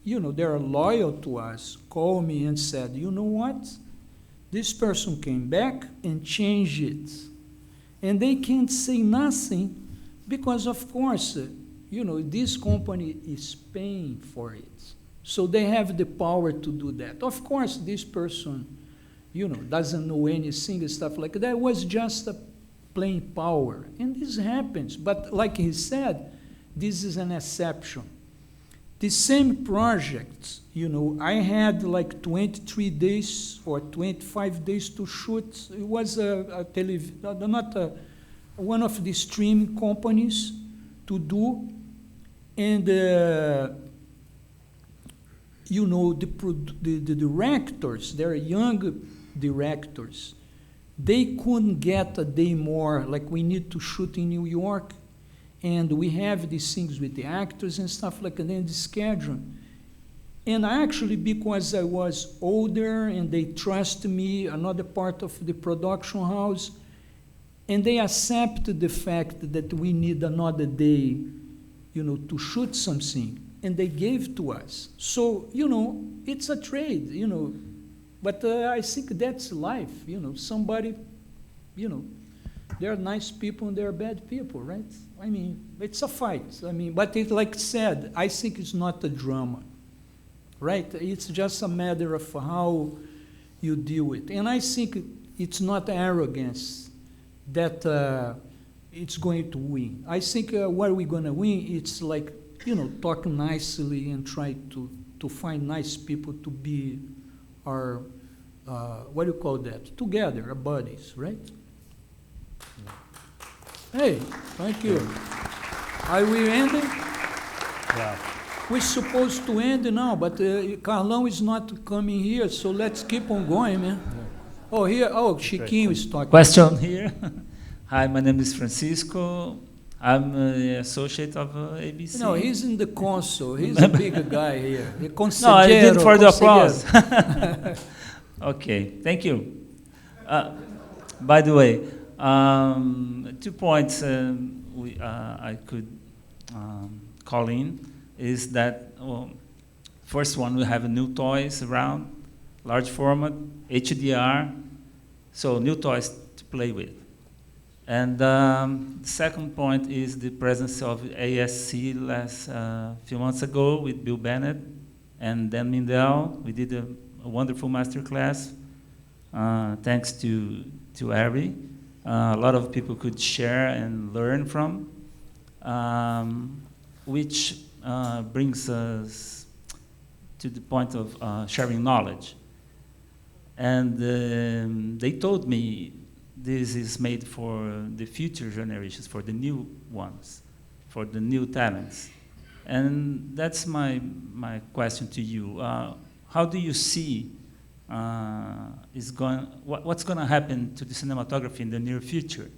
they are loyal to us, called me and said, you know what? This person came back and changed it. And they can't say nothing because, of course, this company is paying for it. So they have the power to do that. Of course, this person, doesn't know anything and stuff like that. It was just a plain power. And this happens. But like he said, this is an exception. The same project, I had like 23 days or 25 days to shoot. It was one of the streaming companies to do. And, the directors, they're young directors, they couldn't get a day more, like we need to shoot in New York, and we have these things with the actors and stuff like that in the schedule. And actually, because I was older and they trust me, another part of the production house, and they accepted the fact that we need another day, to shoot something, and they gave to us. So, it's a trade, but I think that's life, somebody, there are nice people and there are bad people, right? I mean, it's a fight. But like I said, I think it's not a drama, right? It's just a matter of how you deal with it. And I think it's not arrogance that it's going to win. I think what we're going to win, it's like, talk nicely and try to find nice people to be our, what do you call that? Together, our buddies, right? Hey, thank you. Are we ending? Yeah. We're supposed to end now, but Carlão is not coming here, so let's keep on going, man. Yeah. Chiquinho is talking. Question here. Hi, my name is Francisco. I'm an associate of ABC. No, he's in the council. He's a big guy here. No, I did for the applause. Okay, thank you. By the way, 2 points I could call in is that, first one, we have new toys around, large format, HDR, so new toys to play with. And the second point is the presence of ASC last few months ago with Bill Bennett and Dan Mindell. We did a wonderful masterclass, thanks to ARRI. A lot of people could share and learn from, which brings us to the point of sharing knowledge. And they told me this is made for the future generations, for the new ones, for the new talents. And that's my question to you. How do you see what's going to happen to the cinematography in the near future?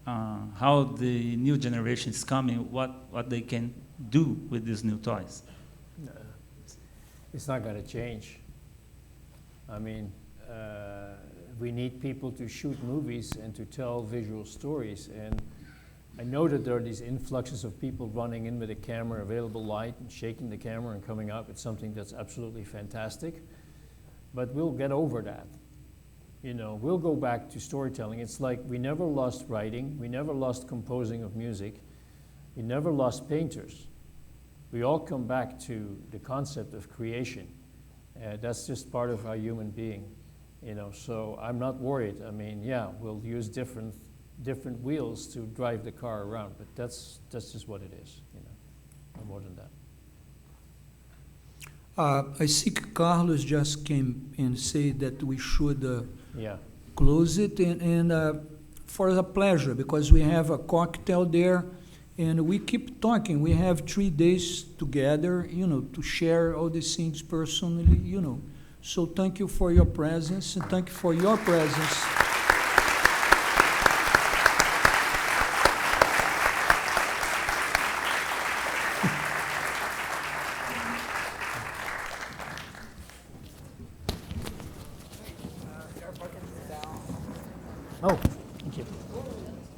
How the new generation is coming, what they can do with these new toys? No, it's not going to change. I mean, we need people to shoot movies and to tell visual stories. And I know that there are these influxes of people running in with a camera, available light, and shaking the camera and coming up with something that's absolutely fantastic. But we'll get over that. We'll go back to storytelling. It's like we never lost writing. We never lost composing of music. We never lost painters. We all come back to the concept of creation. That's just part of our human being. So I'm not worried. I mean, yeah, we'll use different wheels to drive the car around, but that's just what it is. No more than that. I think Carlos just came and said that we should close it, and for a pleasure, because we have a cocktail there, and we keep talking. We have 3 days together, to share all these things personally, So thank you for your presence, and thank you for your presence. Oh, thank you.